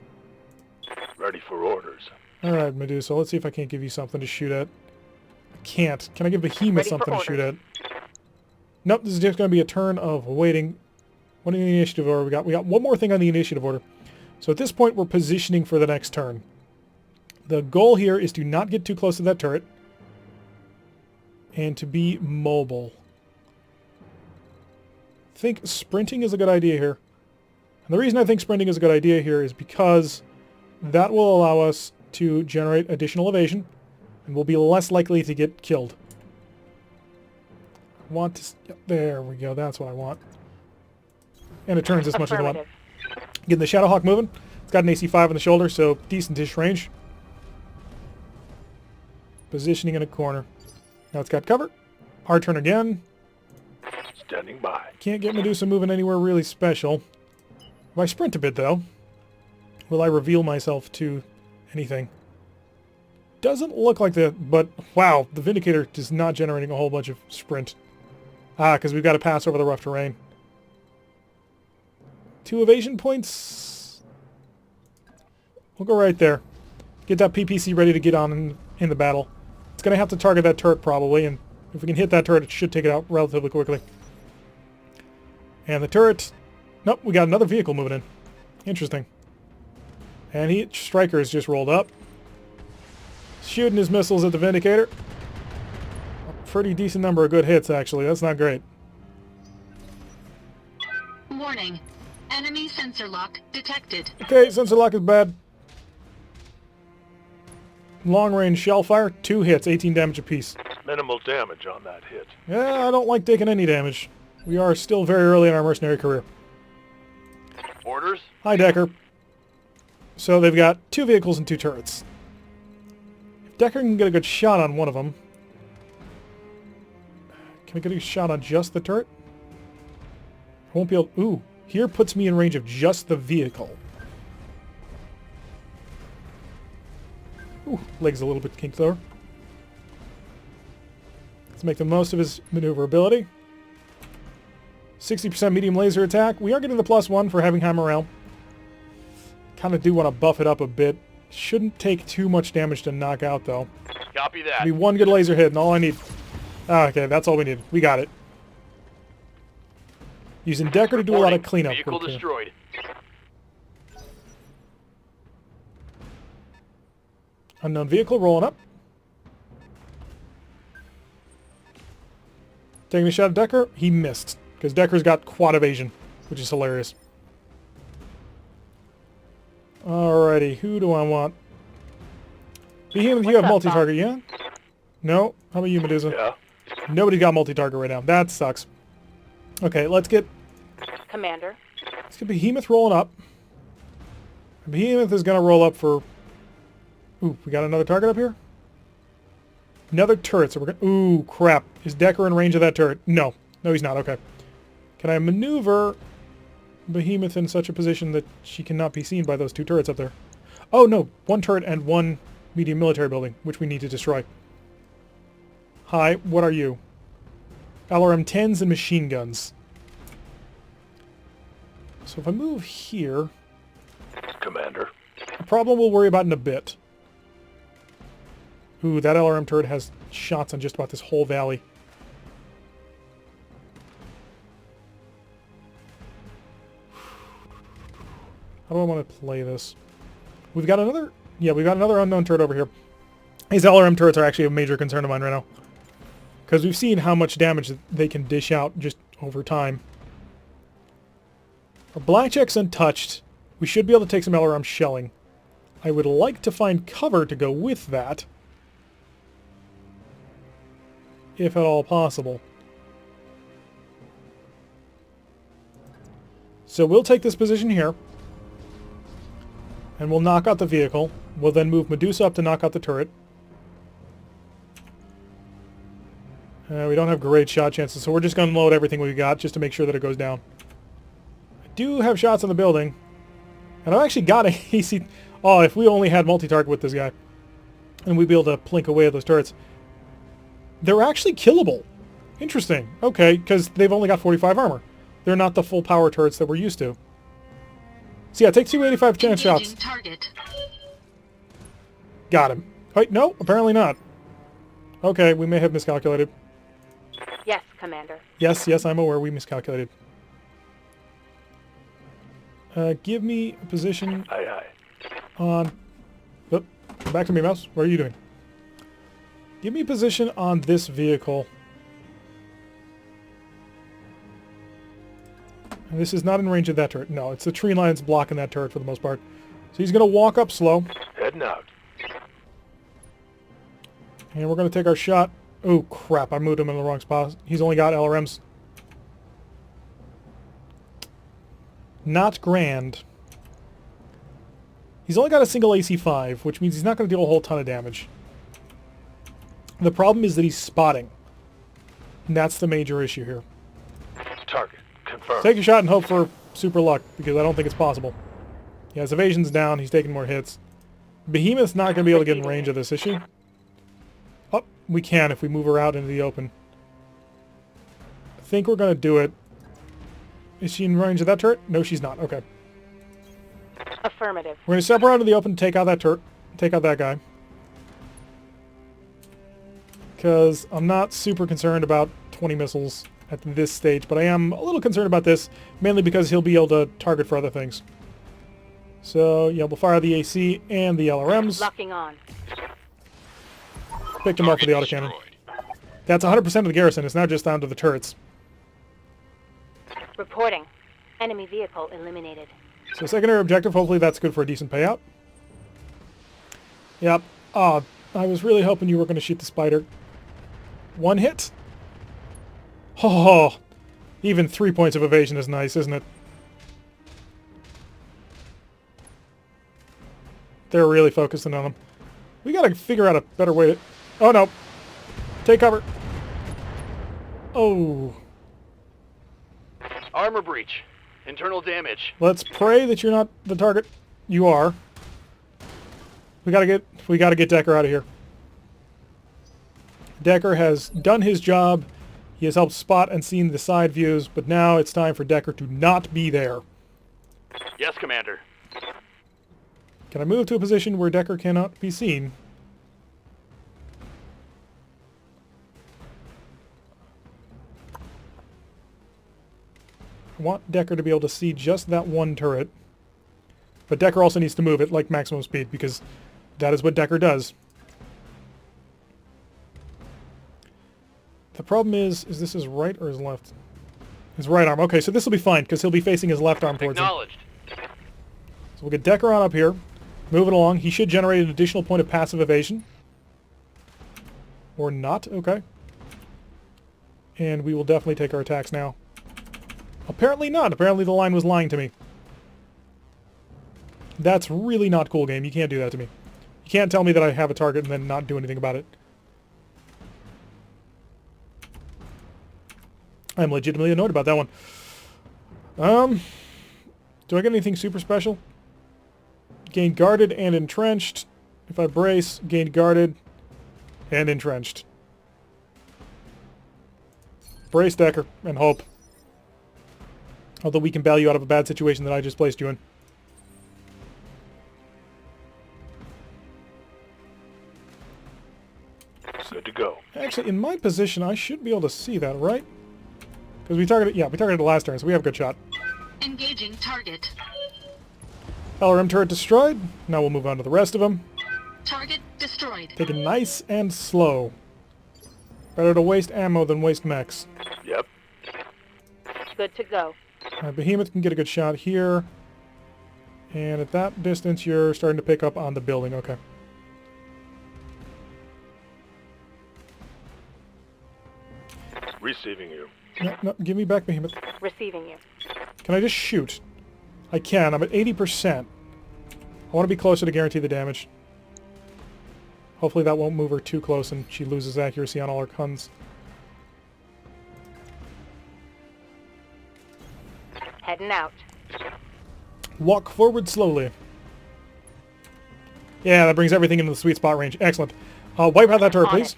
Ready for orders. Alright, Medusa, let's see if I can't give you something to shoot at. I can't. Can I give Behemoth Ready for something to shoot at? orders. Nope, this is just going to be a turn of waiting. What in the initiative order we got? We got one more thing on the initiative order. So at this point, we're positioning for the next turn. The goal here is to not get too close to that turret. And to be mobile. I think sprinting is a good idea here. And the reason I think sprinting is a good idea here is because that will allow us to generate additional evasion, and we'll be less likely to get killed. Want to... There we go, that's what I want. And it turns as much as I want. Affirmative. Getting the Shadowhawk moving. It's got an AC5 on the shoulder, so decent-ish range. Positioning in a corner. Now it's got cover. Our turn again. Standing by. Can't get Medusa moving anywhere really special. If I sprint a bit, though, will I reveal myself to anything? Doesn't look like that, but wow, the Vindicator is not generating a whole bunch of sprint. Because we've got to pass over the rough terrain. 2 evasion points. We'll go right there. Get that PPC ready to get on in the battle. It's going to have to target that turret probably, and if we can hit that turret, it should take it out relatively quickly. And the turret... Nope, we got another vehicle moving in. Interesting. And Striker has just rolled up. Shooting his missiles at the Vindicator. A pretty decent number of good hits, actually. That's not great. Warning. Enemy sensor lock detected. Okay, sensor lock is bad. Long-range shell fire, 2 hits, 18 damage apiece. Minimal damage on that hit. Yeah, I don't like taking any damage. We are still very early in our mercenary career. Orders? Hi, Decker. So they've got 2 vehicles and 2 turrets. If Decker can get a good shot on one of them... Can I get a shot on just the turret? I won't be able... Ooh, here puts me in range of just the vehicle. Ooh, leg's a little bit kinked there. Let's make the most of his maneuverability. 60% medium laser attack. We are getting the +1 for having Hammer Realm. Kind of do want to buff it up a bit. Shouldn't take too much damage to knock out, though. Copy that. Be one good laser hit, and all I need... Okay, that's all we need. We got it. Using Decker to do a lot of cleanup Vehicle work here. destroyed. Unknown vehicle rolling up. Taking a shot at Decker. He missed, because Decker's got quad evasion, which is hilarious. Alrighty, who do I want? Behemoth, you have multi-target, yeah? No? How about you, Medusa? Yeah. Nobody got multi-target right now. That sucks. Okay, let's get Commander. Behemoth rolling up. Behemoth is going to roll up for... Ooh, we got another target up here? Another turret, so we're going to... Ooh, crap. Is Decker in range of that turret? No. No, he's not. Okay. Can I maneuver Behemoth in such a position that she cannot be seen by those two turrets up there? Oh, no. One turret and one medium military building, which we need to destroy. Hi, what are you? LRM-10s and machine guns. So if I move here... Commander. A problem we'll worry about in a bit. Ooh, that LRM turret has shots on just about this whole valley. How do I want to play this? We've got another... Yeah, we've got another unknown turret over here. These LRM turrets are actually a major concern of mine right now. Because we've seen how much damage they can dish out just over time. Our blackjack's untouched. We should be able to take some LRM shelling. I would like to find cover to go with that. If at all possible. So we'll take this position here. And we'll knock out the vehicle. We'll then move Medusa up to knock out the turret. We don't have great shot chances, so we're just going to load everything we got just to make sure that it goes down. I do have shots on the building. And I've actually got a AC... Oh, if we only had multi-target with this guy. And we'd be able to plink away at those turrets. They're actually killable. Interesting. Okay, because they've only got 45 armor. They're not the full power turrets that we're used to. So yeah, take 285 chance shots. Target. Got him. Wait, no, apparently not. Okay, we may have miscalculated. Yes, Commander. Yes, I'm aware we miscalculated. Give me a position Aye, aye. on... Oh, back to me, mouse. What are you doing? Give me a position on this vehicle. And this is not in range of that turret. No, it's the tree lines blocking that turret for the most part. So he's going to walk up slow. Heading out. And we're going to take our shot. Oh, crap. I moved him in the wrong spot. He's only got LRMs. Not grand. He's only got a single AC-5, which means he's not going to deal a whole ton of damage. The problem is that he's spotting. And that's the major issue here. Target confirmed. Take a shot and hope for super luck, because I don't think it's possible. Yeah, his evasion's down. He's taking more hits. Behemoth's not going to be able to get in range of this issue. Oh, we can if we move her out into the open. I think we're going to do it. Is she in range of that turret? No, she's not. Okay. Affirmative. We're going to step her out into the open and take out that turret. Take out that guy. Because I'm not super concerned about 20 missiles at this stage, but I am a little concerned about this, mainly because he'll be able to target for other things. So, yeah, we'll fire the AC and the LRMs. Locking on. Picked him up with the autocannon. That's 100% of the garrison. It's now just down to the turrets. Reporting. Enemy vehicle eliminated. So secondary objective, hopefully that's good for a decent payout. Yep. I was really hoping you were going to shoot the spider. One hit? Oh, even 3 points of evasion is nice, isn't it? They're really focusing on him. We got to figure out a better way to... Oh, no. Take cover. Oh. Armor breach. Internal damage. Let's pray that you're not the target. You are. We gotta get Decker out of here. Decker has done his job He has helped spot and seen the side views, but now it's time for Decker to not be there. Yes, Commander. Can I move to a position where Decker cannot be seen? I want Decker to be able to see just that one turret. But Decker also needs to move it like maximum speed, because that is what Decker does. The problem is this his right or his left? His right arm. Okay, so this will be fine, because he'll be facing his left arm towards him. Acknowledged. So we'll get Decker on up here. Move it along. He should generate an additional point of passive evasion. Or not. Okay. And we will definitely take our attacks now. Apparently not. Apparently the line was lying to me. That's really not cool, game. You can't do that to me. You can't tell me that I have a target and then not do anything about it. I'm legitimately annoyed about that one. Do I get anything super special? Gain guarded and entrenched. If I brace, gain guarded and entrenched. Brace, Decker, and hope. Although we can bail you out of a bad situation that I just placed you in. Good to go. Actually, in my position, I should be able to see that, right? Because we targeted it last turn, so we have a good shot. Engaging target. LRM turret destroyed. Now we'll move on to the rest of them. Target destroyed. Take it nice and slow. Better to waste ammo than waste mechs. Yep. Good to go. Behemoth can get a good shot here. And at that distance, you're starting to pick up on the building. Okay. Receiving you. No, give me back Behemoth. Receiving you. Can I just shoot? I can. I'm at 80%. I want to be closer to guarantee the damage. Hopefully that won't move her too close and she loses accuracy on all her guns. Heading out. Walk forward slowly. Yeah, that brings everything into the sweet spot range. Excellent. Wipe out that turret, On please.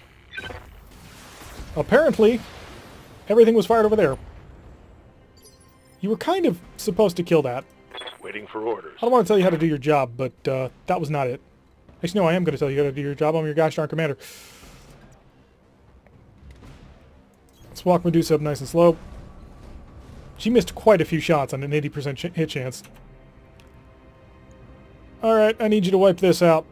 Apparently, everything was fired over there. You were kind of supposed to kill that. Waiting for orders. I don't want to tell you how to do your job, but that was not it. Actually, no, I am going to tell you how to do your job. I'm your gosh darn commander. Let's walk Medusa up nice and slow. She missed quite a few shots on an 80% hit chance. Alright, I need you to wipe this out.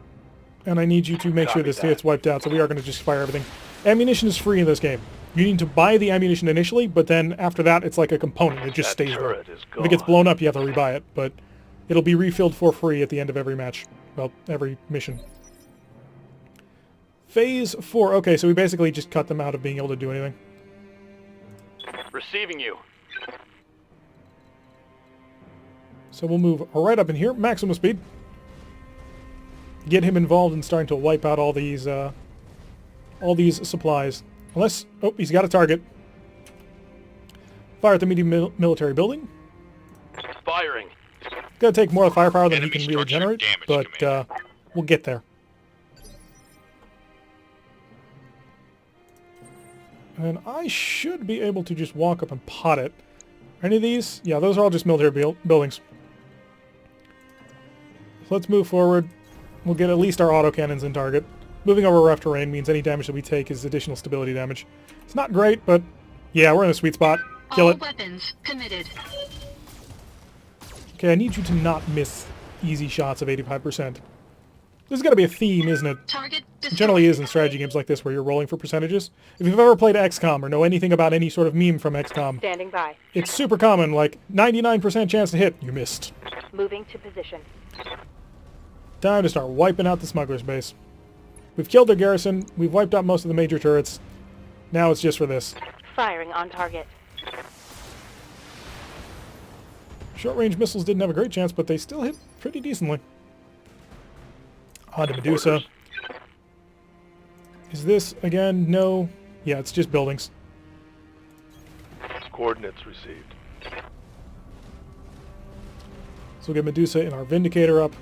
And I need you to make sure this gets wiped out, so we are going to just fire everything. Ammunition is free in this game. You need to buy the ammunition initially, but then after that, it's like a component. It just stays there. Turret is If gone. it gets blown up, you have to rebuy it, but it'll be refilled for free at the end of every match. Well, every mission. Phase 4. Okay, so we basically just cut them out of being able to do anything. Receiving you. So we'll move right up in here, maximum speed. Get him involved in starting to wipe out all these supplies. Unless, oh, he's got a target. Fire at the medium military building. Firing. Gonna take more firepower than he Enemy can really structure generate, damaged, but Commander. we'll get there. And I should be able to just walk up and pot it. Any of these? Yeah, those are all just military buildings. So let's move forward. We'll get at least our autocannons in target. Moving over rough terrain means any damage that we take is additional stability damage. It's not great, but yeah, we're in a sweet spot. Kill All it. weapons committed. Okay, I need you to not miss easy shots of 85%. There's got to be a theme, isn't it? Target It destroyed. generally is in strategy games like this where you're rolling for percentages. If you've ever played XCOM or know anything about any sort of meme from XCOM, Standing by. it's super common, like 99% chance to hit, you missed. Moving to position. Time to start wiping out the Smuggler's base. We've killed their garrison, we've wiped out most of the major turrets. Now it's just for this. Firing on target. Short-range missiles didn't have a great chance, but they still hit pretty decently. On to Medusa. Orders. Is this, again, no? Yeah, it's just buildings. Coordinates received. So we'll get Medusa and our Vindicator up.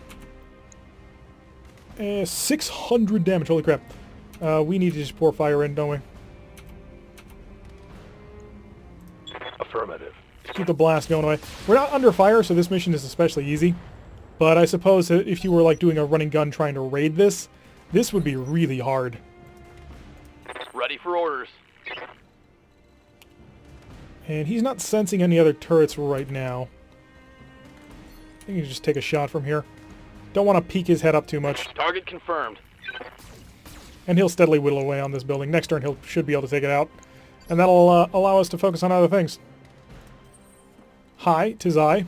600 damage, holy crap. We need to just pour fire in, don't we? keep the blast going away. We're not under fire, so this mission is especially easy. But I suppose that if you were like doing a running gun trying to raid this, this would be really hard. Ready for orders. And he's not sensing any other turrets right now. I think you can just take a shot from here. Don't want to peek his head up too much. Target confirmed. And he'll steadily whittle away on this building. Next turn he should be able to take it out. And that'll allow us to focus on other things. Hi, 'tis I,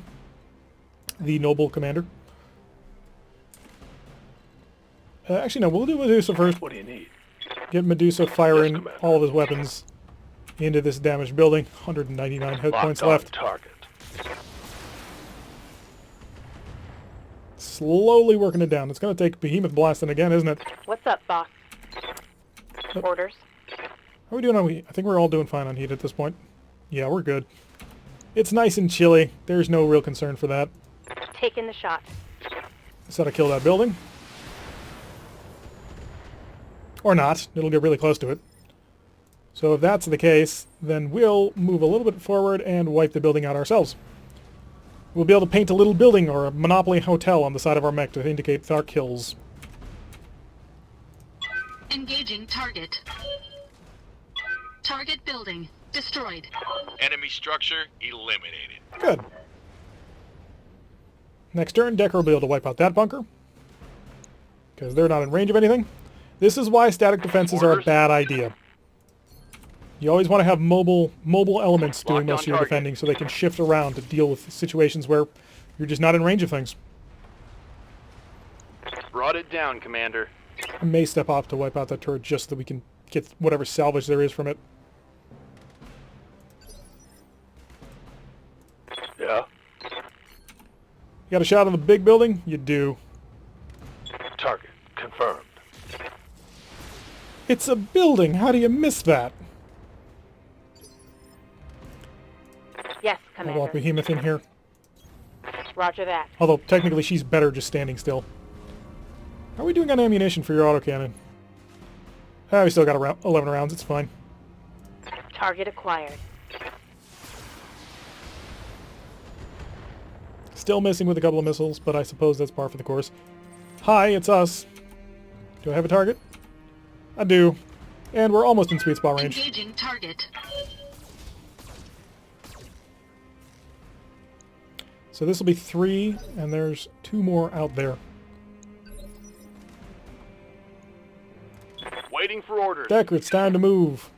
the noble commander. Actually, no, we'll do Medusa first. What do you need? Get Medusa firing Yes, Commander. all of his weapons into this damaged building. 199 hit points Locked on left. target. Slowly working it down. It's going to take Behemoth blasting again, isn't it? What's up, boss? Orders. How are we doing on heat? I think we're all doing fine on heat at this point. Yeah, we're good. It's nice and chilly. There's no real concern for that. Taking the shot. Just gotta kill that building. Or not. It'll get really close to it. So if that's the case, then we'll move a little bit forward and wipe the building out ourselves. We'll be able to paint a little building or a Monopoly hotel on the side of our mech to indicate our kills. Engaging target. Target building destroyed. Enemy structure eliminated. Good. Next turn, Decker will be able to wipe out that bunker. Because they're not in range of anything. This is why static defenses are a bad idea. You always want to have mobile elements doing Locked most on of your target. defending so they can shift around to deal with situations where you're just not in range of things. Brought it down, Commander. I may step off to wipe out that turret just so that we can get whatever salvage there is from it. Yeah. You got a shot on the big building? You do. Target confirmed. It's a building! How do you miss that? Yes, I'll walk Commander. Behemoth in here. Roger that. Although, technically, she's better just standing still. How are we doing on ammunition for your autocannon? Ah, we still got around 11 rounds. It's fine. Target acquired. Still missing with a couple of missiles, but I suppose that's par for the course. Hi, it's us. Do I have a target? I do. And we're almost in sweet spot range. Engaging target. So this will be 3, and there's 2 more out there. Waiting for orders. Decker, it's time to move.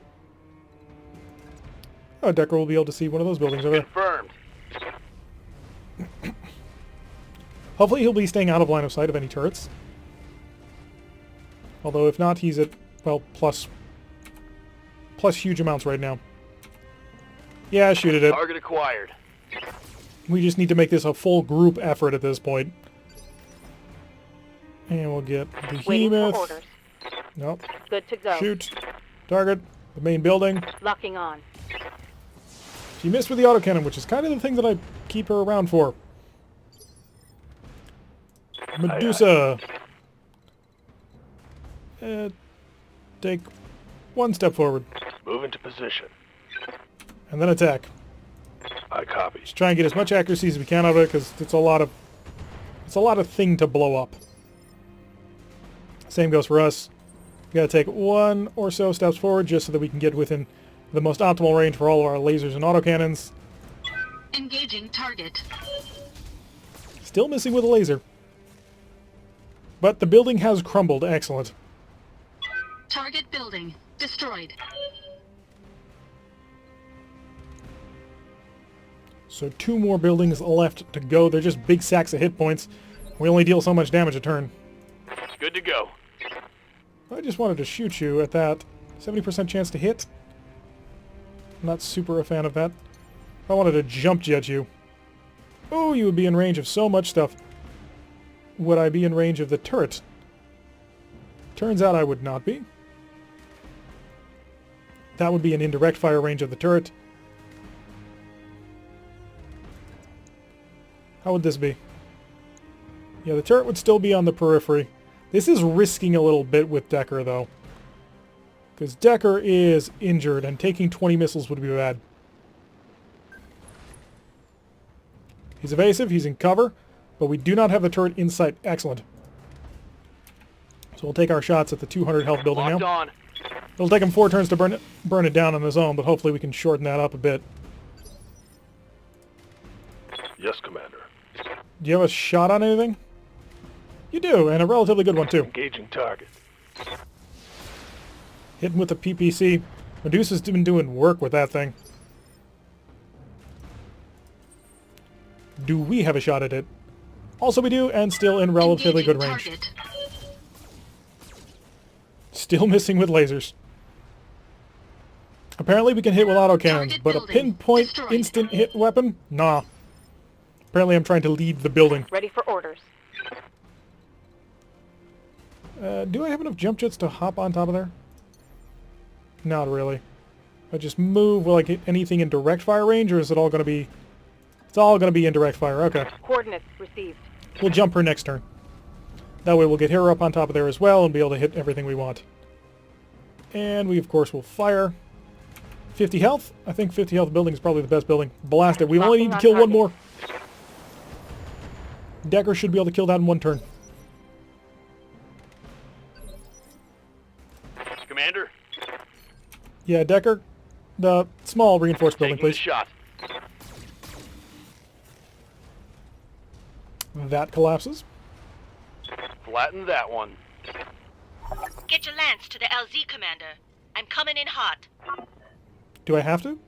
Oh, Decker will be able to see one of those buildings over there. Confirmed. Hopefully he'll be staying out of line of sight of any turrets. Although if not, he's at, well, plus huge amounts right now. Yeah, shoot at it. Target acquired. We just need to make this a full group effort at this point. And we'll get Waiting for Behemoth. orders. Nope. Good to go. Shoot. Target. The main building. Locking on. She missed with the autocannon, which is kind of the thing that I keep her around for. Medusa. Take 1 step forward. Move into position. And then attack. I copy. Just try and get as much accuracy as we can out of it, because it's a lot of thing to blow up. Same goes for us. We gotta take 1 or so steps forward just so that we can get within the most optimal range for all of our lasers and autocannons. Engaging target. Still missing with a laser. But the building has crumbled. Excellent. Target building destroyed. So 2 more buildings left to go. They're just big sacks of hit points. We only deal so much damage a turn. Good to go. I just wanted to shoot you at that. 70% chance to hit. I'm not super a fan of that. If I wanted to jump jet you. Oh, you would be in range of so much stuff. Would I be in range of the turret? Turns out I would not be. That would be an indirect fire range of the turret. How would this be? Yeah, the turret would still be on the periphery. This is risking a little bit with Decker, though. Because Decker is injured, and taking 20 missiles would be bad. He's evasive, he's in cover, but we do not have the turret in sight. Excellent. So we'll take our shots at the 200 health building Locked now. on. It'll take him 4 turns to burn it down on his own, but hopefully we can shorten that up a bit. Yes, Commander. Do you have a shot on anything? You do, and a relatively good one too. Engaging target. Hitting with the PPC. Medusa's been doing work with that thing. Do we have a shot at it? Also we do, and still in relatively good range. Target. Still missing with lasers. Apparently we can hit with autocannons, Target but a building. pinpoint Destroyed. instant hit weapon? Nah. Apparently I'm trying to lead the building. Ready for orders. Do I have enough jump jets to hop on top of there? Not really. I just move, will I get anything in direct fire range, or is it all going to be... It's all going to be in direct fire, okay. Coordinates received. We'll jump her next turn. That way we'll get her up on top of there as well and be able to hit everything we want. And we, of course, will fire. 50 health? I think 50 health building is probably the best building. Blast it. We only need to kill one more. Decker should be able to kill that in 1 turn. Commander, Yeah, Decker, the small reinforced building, taking the please. shot. That collapses. Flatten that one. Get your lance to the LZ, Commander. I'm coming in hot. Do I have to?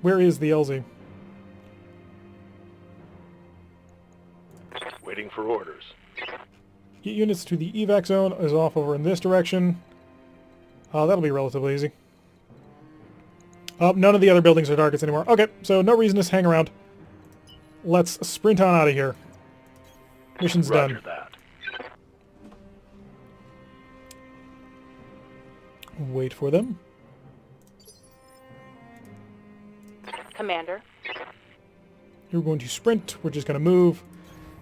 Where is the LZ? Waiting for orders. Get units to the evac zone is off over in this direction. That'll be relatively easy. None of the other buildings are targets anymore. Okay, so no reason to hang around. Let's sprint on out of here. Mission's Roger done. that. Wait for them. Commander. You're going to sprint. We're just going to move.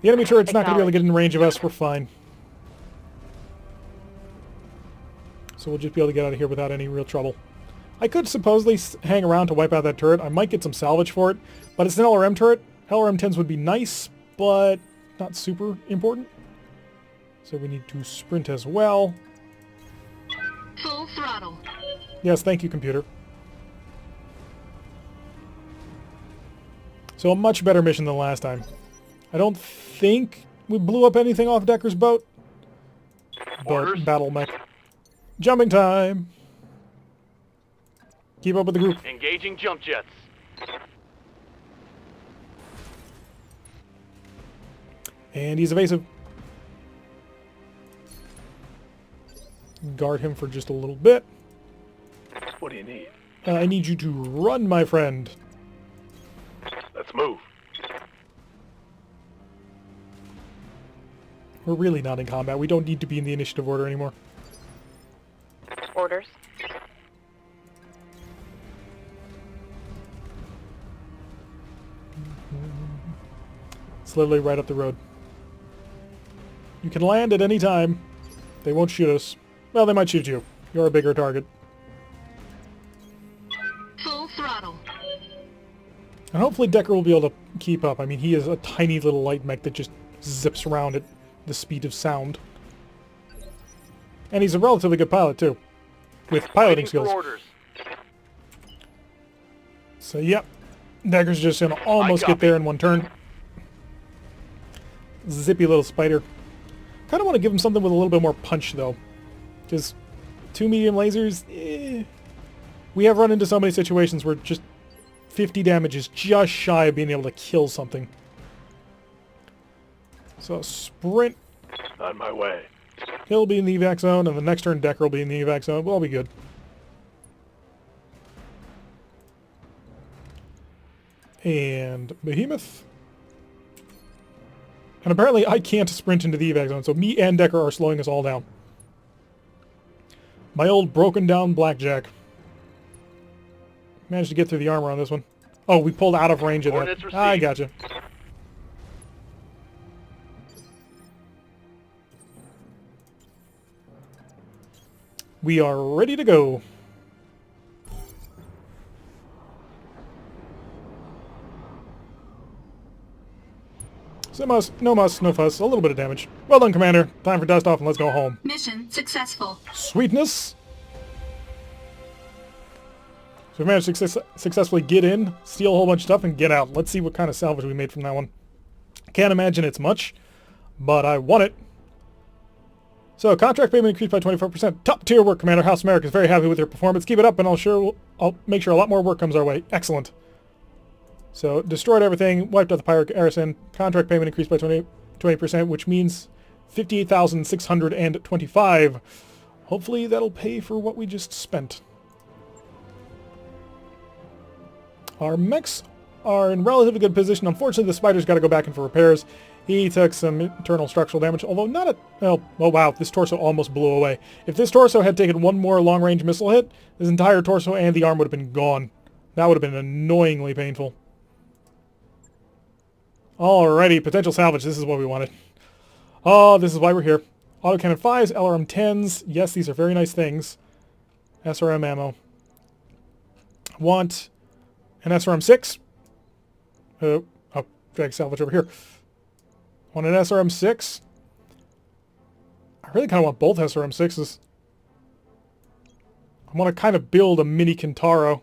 The enemy turret's not going to be able to get in range of us. We're fine. So we'll just be able to get out of here without any real trouble. I could supposedly hang around to wipe out that turret. I might get some salvage for it, but it's an LRM turret. LRM 10s would be nice, but not super important. So we need to sprint as well. Full throttle. Yes, thank you, computer. So a much better mission than last time. I don't think we blew up anything off Decker's boat. But Orders? battle mech. Jumping time! Keep up with the group. Engaging jump jets. And he's evasive. Guard him for just a little bit. What do you need? I need you to run, my friend. Let's move. We're really not in combat. We don't need to be in the initiative order anymore. Orders. It's literally right up the road. You can land at any time. They won't shoot us. Well, they might shoot you. You're a bigger target. Full throttle. And hopefully Decker will be able to keep up. I mean, he is a tiny little light mech that just zips around at the speed of sound. And he's a relatively good pilot, too. With piloting Waiting skills. for orders. So, yep. Decker's just going to almost get there in 1 turn. Zippy little spider. Kind of want to give him something with a little bit more punch, though. Because 2 medium lasers, we have run into so many situations where just 50 damage is just shy of being able to kill something. So, sprint. On my way. He'll be in the evac zone, and the next turn Decker will be in the evac zone. We'll all be good. And Behemoth. And apparently I can't sprint into the evac zone, so me and Decker are slowing us all down. My old broken down blackjack. Managed to get through the armor on this one. Oh, we pulled out of range of that. Coordinates received. I gotcha. We are ready to go. No muss, no fuss. A little bit of damage. Well done, Commander. Time for dust off and let's go home. Mission successful. Sweetness. So we managed to successfully get in, steal a whole bunch of stuff, and get out. Let's see what kind of salvage we made from that one. Can't imagine it's much, but I want it. So, contract payment increased by 24%. Top tier work, Commander. House America is very happy with your performance. Keep it up, and I'll make sure a lot more work comes our way. Excellent. So, destroyed everything, wiped out the pirate garrison. Contract payment increased by 20%, which means 58,625. Hopefully that'll pay for what we just spent. Our mechs are in relatively good position. Unfortunately, the spider's got to go back in for repairs. He took some internal structural damage, although not a... Oh wow, this torso almost blew away. If this torso had taken one more long-range missile hit, his entire torso and the arm would have been gone. That would have been annoyingly painful. Alrighty, potential salvage. This is what we wanted. Oh, this is why we're here. Autocannon 5s, LRM 10s. Yes, these are very nice things. SRM ammo. Want an SRM 6. Oh, drag salvage over here. Want an SRM 6. I really kind of want both SRM 6s. I want to kind of build a mini Kintaro.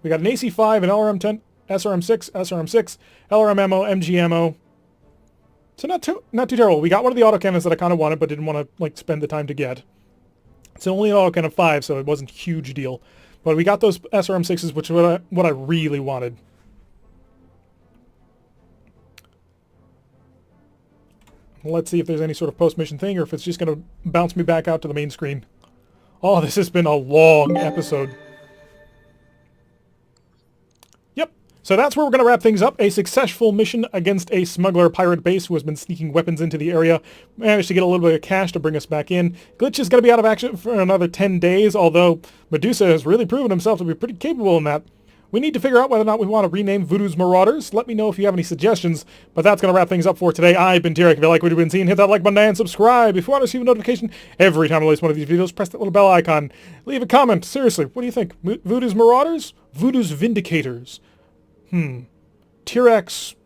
We got an AC5, an LRM 10, SRM 6, SRM 6, LRM ammo, MG ammo. So not too terrible. We got one of the autocannons that I kind of wanted, but didn't want to like spend the time to get. It's only an autocannon 5, so it wasn't a huge deal. But we got those SRM 6s, which is what I really wanted. Let's see if there's any sort of post-mission thing, or if it's just going to bounce me back out to the main screen. Oh, this has been a long episode. Yep. So that's where we're going to wrap things up. A successful mission against a smuggler pirate base who has been sneaking weapons into the area. Managed to get a little bit of cash to bring us back in. Glitch is going to be out of action for another 10 days, although Medusa has really proven himself to be pretty capable in that. We need to figure out whether or not we want to rename Voodoo's Marauders. Let me know if you have any suggestions. But that's going to wrap things up for today. I've been Tarek. If you like what you've been seeing, hit that like button and subscribe. If you want to receive a notification every time I release one of these videos, press that little bell icon. Leave a comment. Seriously, what do you think? Voodoo's Marauders? Voodoo's Vindicators? T-Rex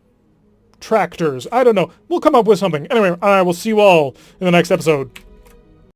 Tractors? I don't know. We'll come up with something. Anyway, I will see you all in the next episode.